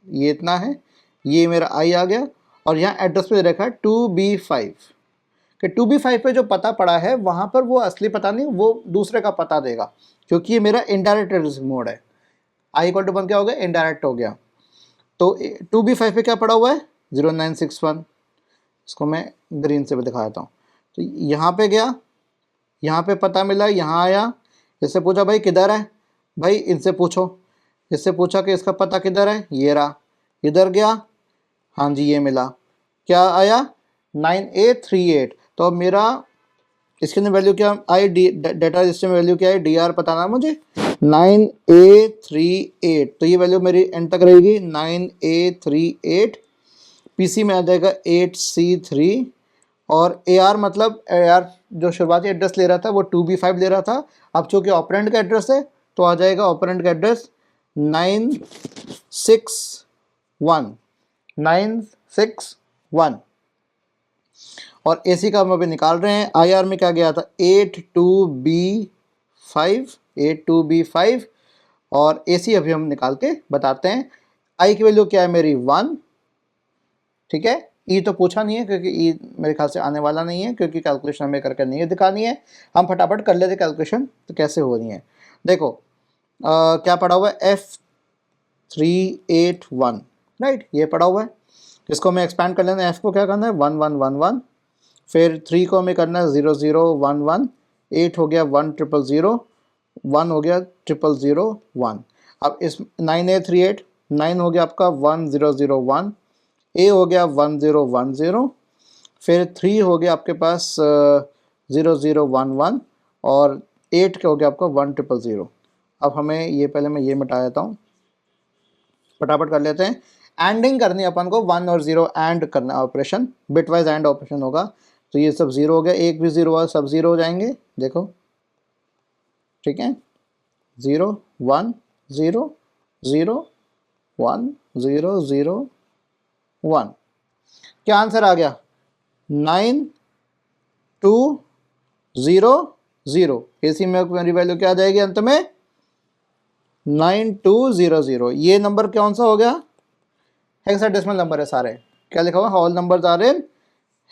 ये इतना है, ये मेरा आई आ गया, और यहाँ एड्रेस पे दे रखा है 2B5 कि 2B5 पे जो पता पड़ा है वहाँ पर वो असली पता नहीं, वो दूसरे का पता देगा, क्योंकि ये मेरा इनडायरेक्ट एड्रेस मोड है। आई इक्वल टू 1 क्या हो गया, इनडायरेक्ट हो गया। तो 2B5 पे क्या पड़ा हुआ है 0961, इसको मैं ग्रीन से भी दिखा देता हूँ। तो यहाँ पे गया, यहाँ पे पता मिला, यहाँ आया, इससे पूछा भाई किधर है, भाई इनसे पूछो, इससे पूछा कि इसका पता किधर है, ये रहा, इधर गया, हाँ जी ये मिला, क्या आया 9838। तो अब मेरा इसके अंदर वैल्यू क्या आई, डेटा रजिस्टर में वैल्यू क्या है, डी आर बताना है मुझे 9838। तो ये वैल्यू मेरी एंड तक रहेगी 9838, पीसी में आ जाएगा 8C3, और ए आर मतलब ए आर जो शुरुआती एड्रेस ले रहा था वो 2B5 ले रहा था, अब चूंकि ऑपरेंड का एड्रेस है तो आ जाएगा ऑपरेंड का एड्रेस 961। और एसी का हम अभी निकाल रहे हैं, आई आर में क्या गया था 82B5, और एसी अभी हम निकाल के बताते हैं। आई की वैल्यू क्या है मेरी 1, ठीक है। ई तो पूछा नहीं है क्योंकि ई मेरे ख्याल से आने वाला नहीं है, क्योंकि कैलकुलेशन हमें करके नहीं दिखानी है, हम फटाफट कर लेते कैलकुलेशन तो कैसे हो रही है। देखो क्या पड़ा हुआ है F381, राइट, ये पड़ा हुआ है, इसको हमें एक्सपैंड कर लेना है, एफ को क्या करना है 1111, फिर 3 को हमें करना है 0011, 8 हो गया 1000, 1 हो गया 0001। अब इस 9838, 9 हो गया आपका 1001, ए हो गया 1010, फिर 3 हो गया आपके पास 0011, और 8 का हो गया आपका 1000। अब हमें ये पहले मैं ये मिटा देता हूँ, फटाफट कर लेते हैं। एंडिंग करनी है अपन को 1 और 0 एंड करना ऑपरेशन, बिटवाइज एंड ऑपरेशन होगा। तो ये सब 0 हो गया, एक भी 0 हुआ, सब 0 हो जाएंगे, देखो ठीक है, 0 1 0 0 1 0 0 1। क्या आंसर आ गया 9200। इसी में मेरी वैल्यू क्या आ जाएगी अंत में 9200। ये नंबर कौन सा हो गया, हेक्साडेसिमल नंबर है सारे। क्या लिखा हुआ है, all numbers are in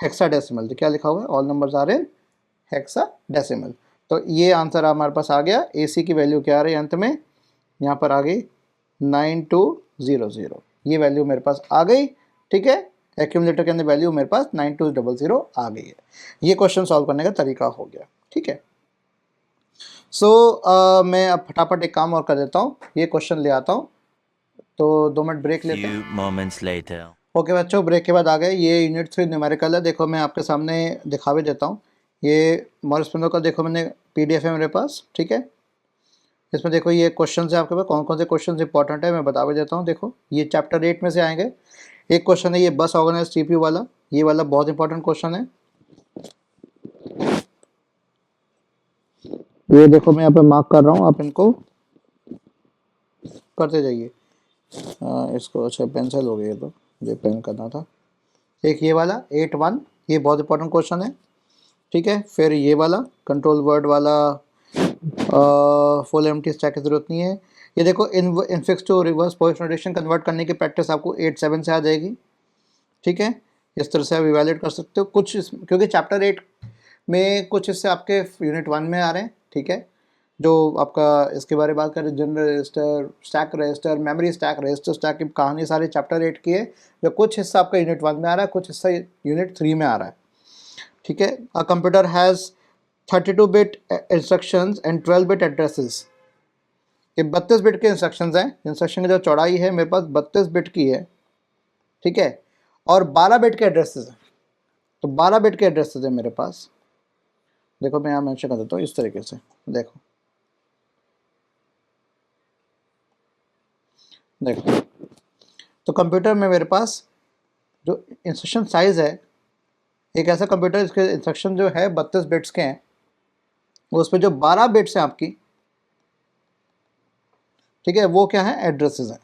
hexadecimal. तो क्या लिखा हुआ है, all numbers are in hexadecimal. तो ये आंसर हमारे पास आ गया। एसी की वैल्यू क्या आ रही है अंत में, यहाँ पर आ गई 9200, ये वैल्यू मेरे पास आ गई, ठीक है। एक्यूमुलेटर के अंदर वैल्यू मेरे पास 9200 आ गई है। ये क्वेश्चन सॉल्व करने का तरीका हो गया, ठीक है। मैं अब फटाफट एक काम और कर देता हूँ, ये क्वेश्चन ले आता हूँ, तो 2 मिनट ब्रेक लेते हैं। ओके बच्चों, ब्रेक के बाद आ गए। ये यूनिट 3 न्यूमेरिकल है, देखो मैं आपके सामने दिखा भी देता हूँ। ये मॉरिस पेनो का देखो मैंने PDF है मेरे पास, ठीक है। इसमें देखो ये क्वेश्चन है आपके पास, कौन कौन से क्वेश्चन इंपॉर्टेंट है मैं बता भी देता हूँ। देखो ये चैप्टर 8 में से आएंगे। एक क्वेश्चन है ये बस ऑर्गेनाइज CPU वाला, ये वाला बहुत इंपॉर्टेंट क्वेश्चन है। ये देखो मैं यहाँ पे मार्क कर रहा हूँ, आप इनको करते जाइए। इसको अच्छा पेंसिल हो गई, तो ये पेन करना था। एक ये वाला 8-1, ये बहुत इंपॉर्टेंट क्वेश्चन है, ठीक है। फिर ये वाला कंट्रोल वर्ड वाला फुल एम्प्टी स्टैक की जरूरत नहीं है। ये देखो infix to reverse position notation convert करने की प्रैक्टिस आपको 8-7 से आ जाएगी, ठीक है। इस तरह से आप इवैल्यूएट कर सकते हो कुछ क्योंकि चैप्टर 8 में कुछ हिस्से आपके यूनिट 1 में आ रहे हैं, ठीक है। जो आपका इसके बारे में बात करें, general register, stack register, memory stack, register stack की कहानी सारी चैप्टर 8 की है। जो कुछ हिस्सा आपका यूनिट 1 में आ रहा है, कुछ हिस्सा यूनिट 3 में आ रहा है, ठीक है। A computer has 32 bit instructions and 12 bit addresses. ये 32 बिट के इंस्ट्रक्शंस हैं। इंस्ट्रक्शन की जो चौड़ाई है मेरे पास 32 बिट की है, ठीक है, और 12 बिट के एड्रेसेस हैं। तो 12 बिट के एड्रेसेस हैं मेरे पास, देखो मैं यहाँ मेंशन कर देता हूँ इस तरीके से, देखो देखो। तो कंप्यूटर में मेरे पास जो इंस्ट्रक्शन साइज है, एक ऐसा कंप्यूटर इसके इंस्ट्रक्शन जो है 32 बिट्स के हैं, उस पर जो 12 बिट्स हैं आपकी, ठीक है, वो क्या है, एड्रेसेस हैं,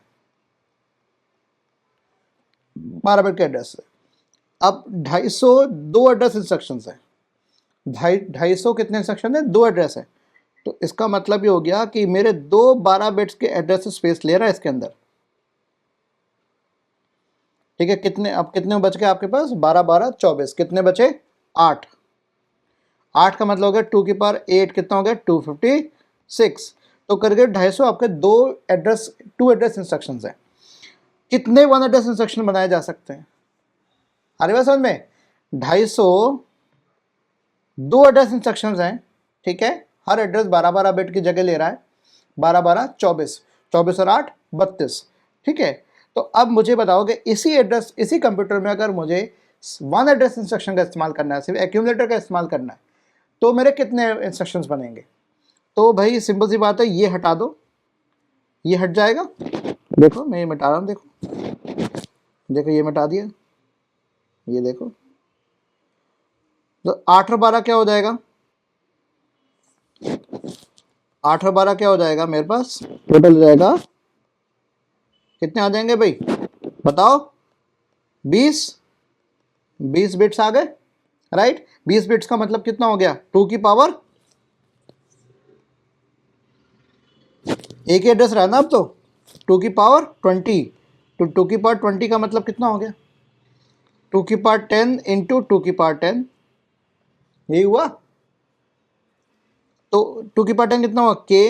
12 बिट के एड्रेस है। अब 250 दो एड्रेस इंस्ट्रक्शन है, 250 कितने इंस्ट्रक्शन है, 2 एड्रेस है। तो इसका मतलब ये हो गया कि मेरे दो 12 बिट्स के एड्रेस स्पेस ले रहा है इसके अंदर, ठीक है। कितने, अब कितने बच गए आपके पास, 12 12 24, कितने बचे, 8। 8 का मतलब हो गया 2 की पावर 8, कितना हो गया, 256। तो करके 250 आपके टू एड्रेस इंस्ट्रक्शन है। कितने वन एड्रेस इंस्ट्रक्शन बनाए जा सकते हैं, आ रही बात समझ में। 250 दो एड्रेस इंस्ट्रक्शंस हैं, ठीक है। हर एड्रेस 12 12 बिट की जगह ले रहा है, 12 12 24, 24 और 8 32, ठीक है। तो अब मुझे बताओ कि इसी एड्रेस, इसी कंप्यूटर में अगर मुझे वन एड्रेस इंस्ट्रक्शन का इस्तेमाल करना है, सिर्फ एक्यूमुलेटर का इस्तेमाल करना है, तो मेरे कितने इंस्ट्रक्शंस बनेंगे। तो भाई सिंपल सी बात है, ये हटा दो, ये हट जाएगा। देखो मैं ये मिटा रहा हूँ, देखो देखो ये मिटा दिया, ये देखो। तो 8 और 12 क्या हो जाएगा, 8 और 12 क्या हो जाएगा, मेरे पास टोटल हो जाएगा, कितने आ जाएंगे भाई बताओ, 20 20 बिट्स आ गए, राइट। 20 बिट्स का मतलब कितना हो गया, 2 की पावर, एक ही एड्रेस रहा ना अब तो, 2 की पावर 20। तो 2 की पावर 20 का मतलब कितना हो गया, 2 की पावर 10 इंटू 2 की पावर 10, यही हुआ। तो 2 की पावर 10 कितना हुआ, के,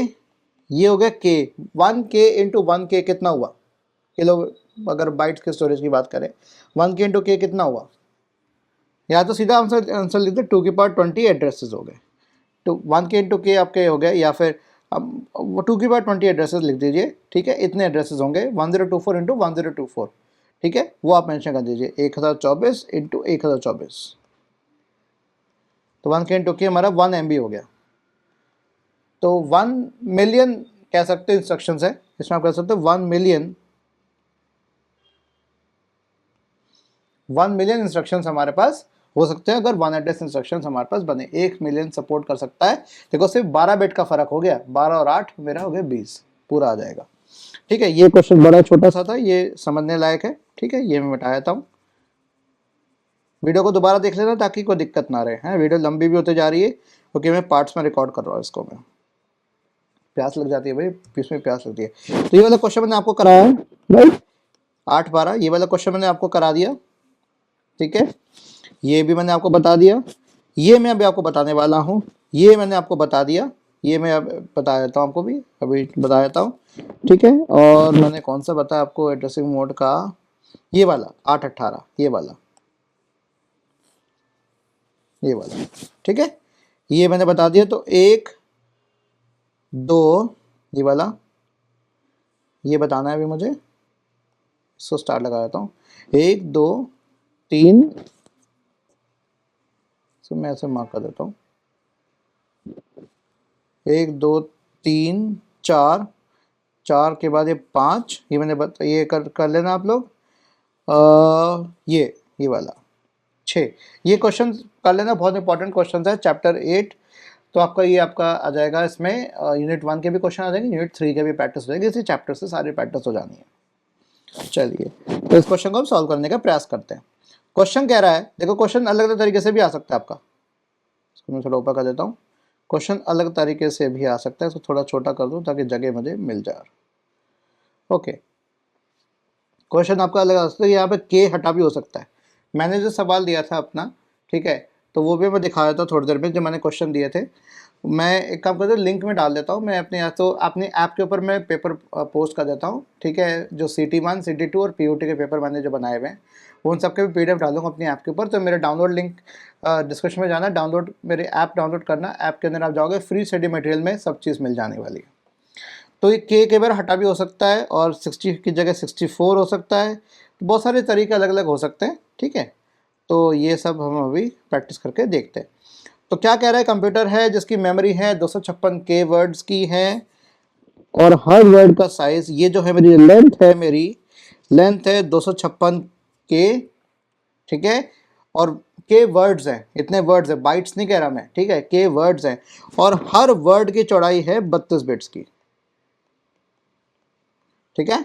ये हो गया के, 1K इंटू 1K कितना हुआ, किलो, अगर बाइट्स के स्टोरेज की बात करें, 1K इंटू के कितना हुआ। या तो सीधा आंसर लिख दे, 2 की पावर 20 एड्रेसेस हो गए। तो 1K इंटू के आपके हो गए, या फिर अब 2 की पावर 20 एड्रेसेस लिख दीजिए, ठीक है। इतने एड्रेसेस होंगे 1024 इंटू 1024, ठीक है, वो आप मेंशन कर दीजिए, 1024 इंटू 1024। तो 1K इंटू के हमारा 1 MB हो गया। तो 1 मिलियन कह सकते हो इंस्ट्रक्शंस है, इसमें आप कह सकते हो 1 मिलियन इंस्ट्रक्शंस हमारे पास हो सकते हैं अगर वन एड्रेस इंस्ट्रक्शंस हमारे पास बने। 1 मिलियन सपोर्ट कर सकता है। देखो सिर्फ 12 बिट का फर्क हो गया, 12 और 8 मेरा हो गया 20, पूरा आ जाएगा, ठीक है। ये क्वेश्चन बड़ा छोटा सा था, ये समझने लायक है, ठीक है। ये मैं मिटा देता हूँ, वीडियो को दोबारा देख लेना ताकि कोई दिक्कत ना रहे, है वीडियो लंबी भी होती जा रही है क्योंकि मैं पार्ट्स में रिकॉर्ड कर रहा हूँ इसको। मैं प्यास लग जाती है भाई, बीच में प्यास लगती है। तो ये वाला क्वेश्चन मैंने आपको कराया है राइट, 8 12, ये वाला क्वेश्चन मैंने आपको करा दिया, ठीक है। ये भी मैंने आपको बता दिया, ये मैं अभी आपको बताने वाला हूँ, ये मैंने आपको बता दिया, ये मैं अब बता देता हूँ आपको भी, अभी बता देता हूँ, ठीक है। और मैंने कौन सा बताया आपको एड्रेसिंग मोड का, ये वाला 8 18, ये वाला, ये वाला, ठीक है, ये मैंने बता दिया। तो 1 2, ये वाला, ये बताना है अभी मुझे, इसको स्टार्ट लगा देता हूँ, 1 2 3, तो मैं ऐसे मार्क कर देता हूँ, 1 2 3 4, 4 के बाद ये 5, ये मैंने ये कर लेना आप लोग। ये वाला 6, ये क्वेश्चन कर लेना, बहुत इंपॉर्टेंट क्वेश्चन है चैप्टर 8। तो आपका ये आपका आ जाएगा, इसमें यूनिट 1 के भी क्वेश्चन आ जाएंगे, यूनिट 3 के भी प्रैक्टिस हो जाएगी, इसी चैप्टर से सारी प्रैक्टिस हो जानी है। चलिए तो इस क्वेश्चन को हम सॉल्व करने का प्रयास करते हैं। क्वेश्चन कह रहा है, देखो क्वेश्चन अलग अलग तरीके से भी आ सकता है आपका, इसको मैं थोड़ा ऊपर कर देता हूँ। क्वेश्चन अलग तरीके से भी आ सकता है, इसको थोड़ा छोटा कर दूँ ताकि जगह मुझे मिल जाए। ओके, क्वेश्चन आपका अलग आ सकता है, यहाँ पे के हटा भी हो सकता है। मैंने जो सवाल दिया था अपना, ठीक है, तो वो भी मैं दिखा देता हूँ थोड़ी देर में, जो मैंने क्वेश्चन दिए थे। मैं एक काम करता हूँ, लिंक में डाल देता हूँ मैं अपने, या तो अपने ऐप के ऊपर मैं पेपर पोस्ट कर देता हूँ, ठीक है। जो CT1 CT2 और POT के पेपर मैंने जो बनाए हुए हैं, वो उन सबके भी PDF डालूंगा अपने ऐप के ऊपर। तो मेरे डाउनलोड लिंक डिस्क्रिप्शन में जाना, डाउनलोड मेरे ऐप डाउनलोड करना, ऐप के अंदर आप जाओगे, फ्री स्टडी मटेरियल में सब चीज़ मिल जाने वाली है। तो ये के कई बार हटा भी हो सकता है, और 60 की जगह 64 हो सकता है, तो बहुत सारे तरीके अलग अलग हो सकते हैं, ठीक है। तो ये सब हम अभी प्रैक्टिस करके देखते हैं। तो क्या कह रहा है, कंप्यूटर है जिसकी मेमोरी है 256 के वर्ड्स की है और हर वर्ड का साइज, ये जो है मेरी लेंथ है 256 के, ठीक है, और के वर्ड्स हैं, इतने वर्ड्स है, बाइट्स नहीं कह रहा मैं, ठीक है, के वर्ड्स हैं, और हर वर्ड की चौड़ाई है 32 बिट्स की, ठीक है।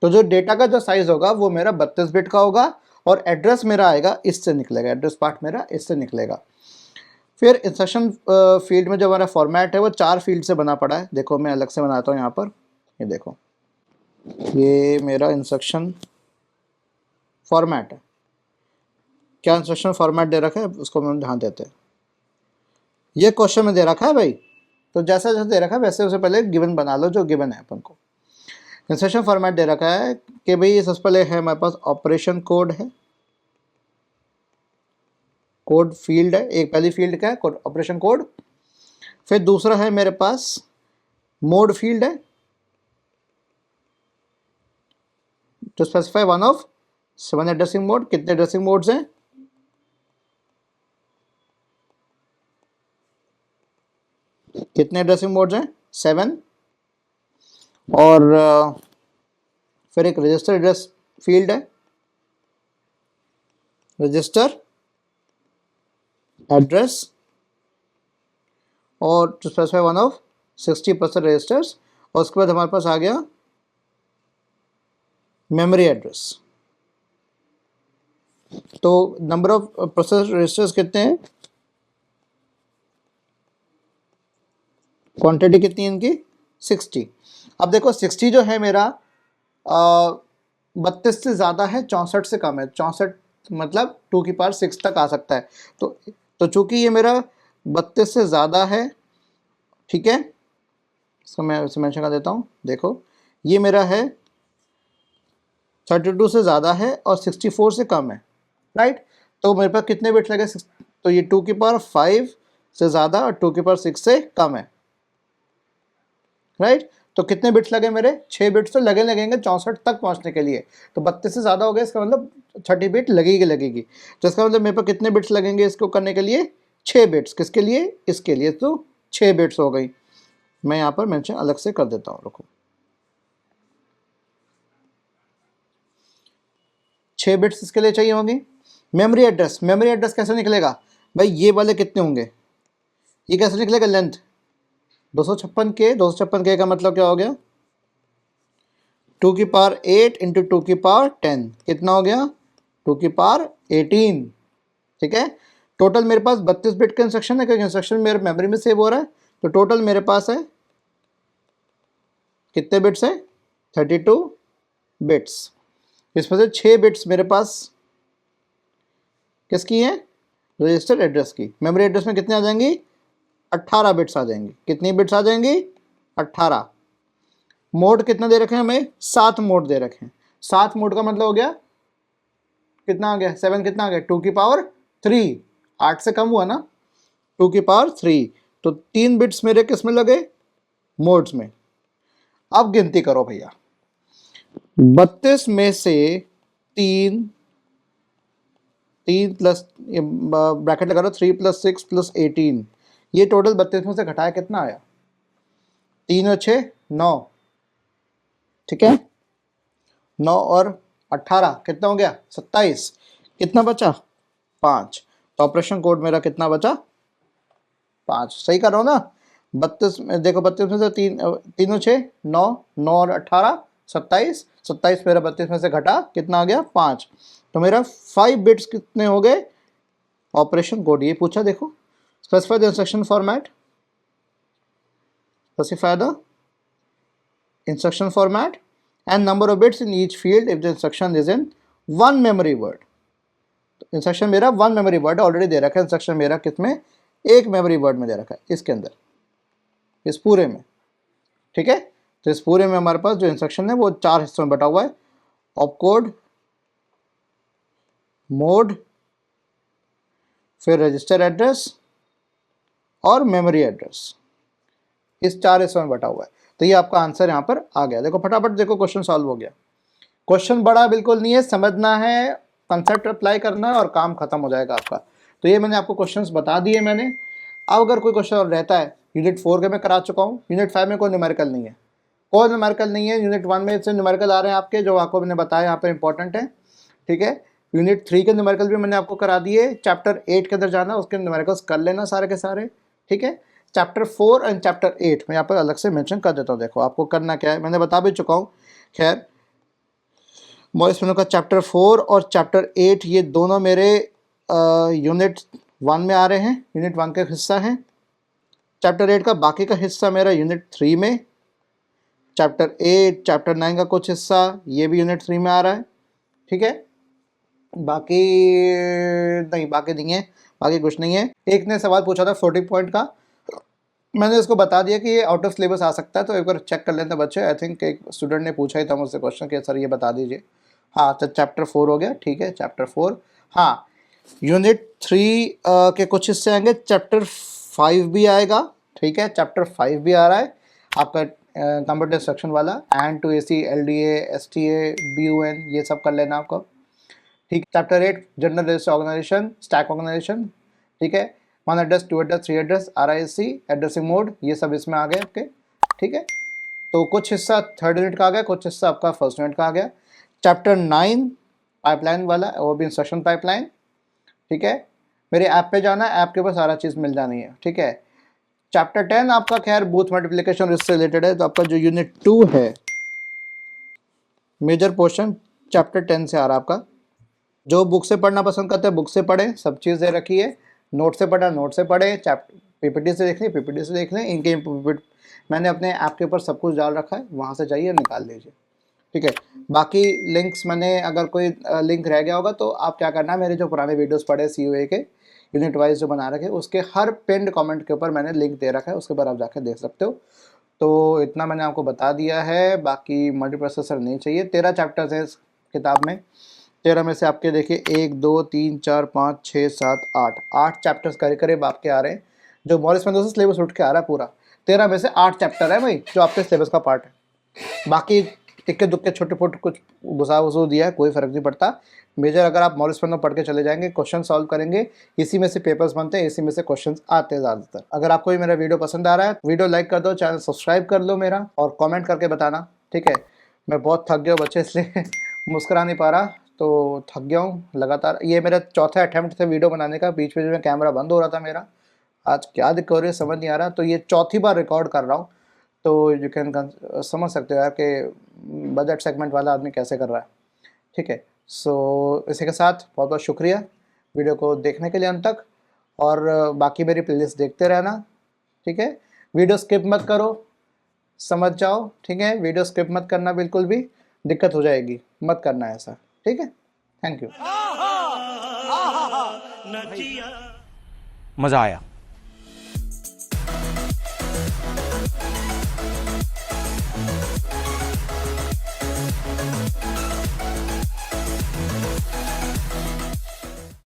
तो जो डेटा का जो साइज होगा वो मेरा 32 बिट का होगा और एड्रेस मेरा आएगा इससे निकलेगा, एड्रेस पार्ट मेरा इससे निकलेगा। फिर इंस्ट्रक्शन फील्ड में जो हमारा फॉर्मेट है वो 4 फील्ड से बना पड़ा है। देखो मैं अलग से बनाता हूँ यहाँ पर, ये देखो, ये मेरा इंस्ट्रक्शन फॉर्मेट है। क्या इंस्ट्रक्शन फॉर्मेट दे रखा है उसको हम ध्यान देते हैं। ये क्वेश्चन में दे रखा है भाई, तो जैसा जैसा दे रखा है वैसे उससे पहले गिवन बना लो, जो गिवन है अपन को। इंस्ट्रक्शन फॉर्मेट दे रखा है कि भाई सबसे पहले है हमारे पास ऑपरेशन कोड है, कोड फील्ड है, एक पहली फील्ड का है ऑपरेशन कोड। फिर दूसरा है मेरे पास मोड फील्ड है, to specify one of 7 addressing mode. कितने एड्रेसिंग मोड्स हैं? कितने एड्रेसिंग मोड्स हैं? 7। और फिर एक रजिस्टर एड्रेस फील्ड है, रजिस्टर एड्रेस, और to specify one of 60% registers. और उसके बाद हमारे पास आ गया मेमोरी एड्रेस। तो नंबर ऑफ प्रोसेस रजिस्टर्स कितने हैं? क्वांटिटी कितनी है इनकी? 60। अब देखो 60 जो है मेरा 32 से ज़्यादा है, 64 से कम है। 64 मतलब 2 की पावर 6 तक आ सकता है। तो चूंकि ये मेरा 32 से ज़्यादा है, ठीक है, इसको मैं मेंशन कर देता हूँ। देखो ये मेरा है 32 से ज़्यादा है और 64 से कम है, राइट। तो मेरे पास कितने बिट्स लगे? तो ये 2 की पावर 5 से ज़्यादा और 2 की पावर 6 से कम है, राइट। तो कितने बिट्स लगे मेरे? 6 बिट्स तो लगेंगे 64 तक पहुंचने के लिए। तो 32 से ज़्यादा हो गया, इसका मतलब 30 बिट लगेगी। तो इसका मतलब मेरे पास कितने बिट्स लगेंगे इसको करने के लिए? 6 बिट्स। किसके लिए? इसके लिए। तो 6 बिट्स हो गई। मैं यहाँ पर मेंशन अलग से कर देता हूँ, रुको। 6 बिट्स इसके लिए चाहिए होंगी। मेमोरी एड्रेस कैसे निकलेगा भाई? ये वाले कितने होंगे? ये कैसे निकलेगा? लेंथ 256 के का मतलब क्या हो गया? 2 की पावर 8 इंटू 2 की पावर 10 कितना हो गया? 2 की पावर 18, ठीक है। टोटल मेरे पास 32 बिट का इंस्ट्रक्शन है, क्योंकि इंस्ट्रक्शन मेरे मेमोरी में सेव हो रहा है। तो टोटल मेरे पास है कितने बिट्स है? 32 बिट्स। इसमें से 6 बिट्स मेरे पास किसकी हैं? रजिस्टर एड्रेस की। मेमोरी एड्रेस में कितने आ जाएंगी? 18 बिट्स आ जाएंगी। कितनी बिट्स आ जाएंगी? 18। मोड कितना दे रखे हैं हमें? 7 मोड दे रखे हैं। 7 मोड का मतलब हो गया कितना आ गया? 7 कितना आ गया? 2 की पावर 3। 8 से कम हुआ ना? 2 की पावर 3। तो 3 बिट्स मेरे किस में लगे? मोड्स में। अब गिनती करो भैया, 32 में से 3 प्लस ब्रैकेट लगा लो, 3 + 6 + 18, ये टोटल 32 में से घटाया कितना आया? 3 और 6 9, ठीक है। 9 और 18 कितना हो गया? 27। कितना बचा? 5। तो ऑपरेशन कोड मेरा कितना बचा? 5। सही कर रहा हूँ ना? 32 में देखो, 32 में से 3 और 6 9, 9 और 18 27। 27 मेरा 32 में से घटा कितना आ गया? 5। तो मेरा 5 बिट्स कितने हो गए? ऑपरेशन कोड ये पूछा, देखो। Specify the instruction format, specify the instruction format and number of bits in each field if the instruction is in one memory word। Instruction मेरा 1 मेमोरी वर्ड ऑलरेडी दे रखा है। इंस्ट्रक्शन मेरा किसमें? 1 मेमोरी वर्ड में दे रखा है, इसके अंदर, इस पूरे में, ठीक है। तो इस पूरे में हमारे पास जो इंस्ट्रक्शन है वो 4 हिस्सों में बटा हुआ है। ऑपकोड, मोड, फिर रजिस्टर एड्रेस और मेमोरी एड्रेस, इस 4 हिस्सों में बटा हुआ है। तो ये आपका आंसर यहाँ पर आ गया। देखो फटाफट देखो, क्वेश्चन सॉल्व हो गया। क्वेश्चन बड़ा बिल्कुल नहीं है, समझना है, कंसेप्ट अप्लाई करना है और काम खत्म हो जाएगा आपका। तो ये मैंने आपको क्वेश्चंस बता दिए मैंने। अब अगर कोई क्वेश्चन और रहता है, यूनिट 4 के मैं करा चुका हूँ, यूनिट 5 में कोई न्यूमेरिकल नहीं है, कोई न्यूमेरिकल नहीं है। यूनिट 1 में से न्यूमेरिकल आ रहे हैं आपके, जो आपको मैंने बताया यहाँ पर इंपॉर्टेंट है, ठीक है। यूनिट 3 के न्यूमेरिकल भी मैंने आपको करा दिए। चैप्टर 8 के अंदर जाना, उसके न्यूमेरिकल्स कर लेना सारे के सारे, ठीक है। चैप्टर 4 एंड चैप्टर 8 मैं यहाँ पर अलग से मेंशन कर देता हूँ। देखो आपको करना क्या है, मैंने बता भी चुका हूँ। खैर, मॉरिस पेनो का चैप्टर 4 और चैप्टर 8 ये दोनों मेरे यूनिट 1 में आ रहे हैं, यूनिट 1 का हिस्सा है। चैप्टर 8 का बाकी का हिस्सा मेरा यूनिट 3 में, चैप्टर 8 चैप्टर 9 का कुछ हिस्सा ये भी यूनिट 3 में आ रहा है, ठीक है। बाकी नहीं, बाकी नहीं है, बाकी कुछ नहीं है। एक ने सवाल पूछा था फ्लोटिंग पॉइंट का, मैंने इसको बता दिया कि ये आउट ऑफ सिलेबस आ सकता है, तो एक बार चेक कर लेते बच्चे। आई थिंक एक स्टूडेंट ने पूछा ही था मुझसे क्वेश्चन कि सर ये बता दीजिए। हाँ, तो चैप्टर 4 हो गया, ठीक है, चैप्टर 4। हाँ, यूनिट 3 के कुछ हिस्से आएंगे, चैप्टर 5 भी आएगा, ठीक है, चैप्टर 5 भी आ रहा है आपका कंप्यूटर इंस्ट्रक्शन वाला, and to AC LDA STA BUN ये सब कर लेना आपको, ठीक। Chapter 8 general register organisation, stack organisation, ठीक है, 1 address, 2 address, 3 address, RISC addressing mode, ये सब इसमें आ गए आपके, ठीक है। तो कुछ हिस्सा थर्ड यूनिट का आ गया, कुछ हिस्सा आपका फर्स्ट यूनिट का आ गया। चैप्टर 9 पाइपलाइन वाला, वो भी इंस्ट्रक्शन पाइपलाइन, ठीक है। मेरे ऐप पे जाना, ऐप के ऊपर सारा चीज़ मिल जानी है, ठीक है। चैप्टर 10 आपका खैर बूथ मल्टीप्लिकेशन इससे रिलेटेड है, तो आपका जो यूनिट 2 है मेजर पोर्शन चैप्टर 10 से आ रहा है आपका। जो बुक से पढ़ना पसंद करते हैं बुक से पढ़ें, सब चीज़ दे रखी है। नोट से पढ़ना नोट से पढ़ें, चैप्टर PPT से देख लें PPT से देख लें, इनके मैंने अपने ऐप के ऊपर सब कुछ डाल रखा है, वहाँ से जाइए निकाल लीजिए, ठीक है। बाकी लिंक्स मैंने, अगर कोई लिंक रह गया होगा तो आप क्या करना है, मेरे जो पुराने वीडियोस पढ़े COA के यूनिट वाइज जो बना रखे, उसके हर पिंड कमेंट के ऊपर मैंने लिंक दे रखा है, उसके ऊपर आप जाकर देख सकते हो। तो इतना मैंने आपको बता दिया है, बाकी मल्टीप्रोसेसर नहीं चाहिए। 13 चैप्टर्स हैं इस किताब में, 13 में से आपके देखिए 1 2 3 4 5 6 7 8 चैप्टर्स करीब करीब आपके आ रहे हैं, जो मॉरिस पेनो से सिलेबस उठ के आ रहा है पूरा। 13 में से 8 चैप्टर है भाई जो आपके सिलेबस का पार्ट है, बाकी इक्के दुक्के छोटे फोटे कुछ घुसा वसू दिया है, कोई फर्क नहीं पड़ता। मेजर अगर आप मॉरिस पेनो पढ़ के चले जाएंगे, क्वेश्चन सॉल्व करेंगे, इसी में से पेपर्स बनते हैं, इसी में से क्वेश्चंस आते हैं ज़्यादातर। अगर आपको भी मेरा वीडियो पसंद आ रहा है, वीडियो लाइक कर दो, चैनल सब्सक्राइब कर लो मेरा, और कमेंट करके बताना, ठीक है। मैं बहुत थक गया बच्चे, इसलिए मुस्कुरा नहीं पा रहा, तो थक गया हूँ लगातार। ये मेरा चौथा अटैम्प्ट था वीडियो बनाने का, बीच में कैमरा बंद हो रहा था मेरा, आज क्या दिक्कत हो रही है समझ नहीं आ रहा। तो ये चौथी बार रिकॉर्ड कर रहा हूँ, तो यू कैन समझ सकते हो यार कि बजट सेगमेंट वाला आदमी कैसे कर रहा है, ठीक है। सो इसी के साथ बहुत बहुत शुक्रिया वीडियो को देखने के लिए अंत तक, और बाकी मेरी प्लेलिस्ट देखते रहना, ठीक है। वीडियो स्किप मत करो, समझ जाओ, ठीक है। वीडियो स्किप मत करना, बिल्कुल भी दिक्कत हो जाएगी, मत करना ऐसा, ठीक है। Thank you. मजा आया।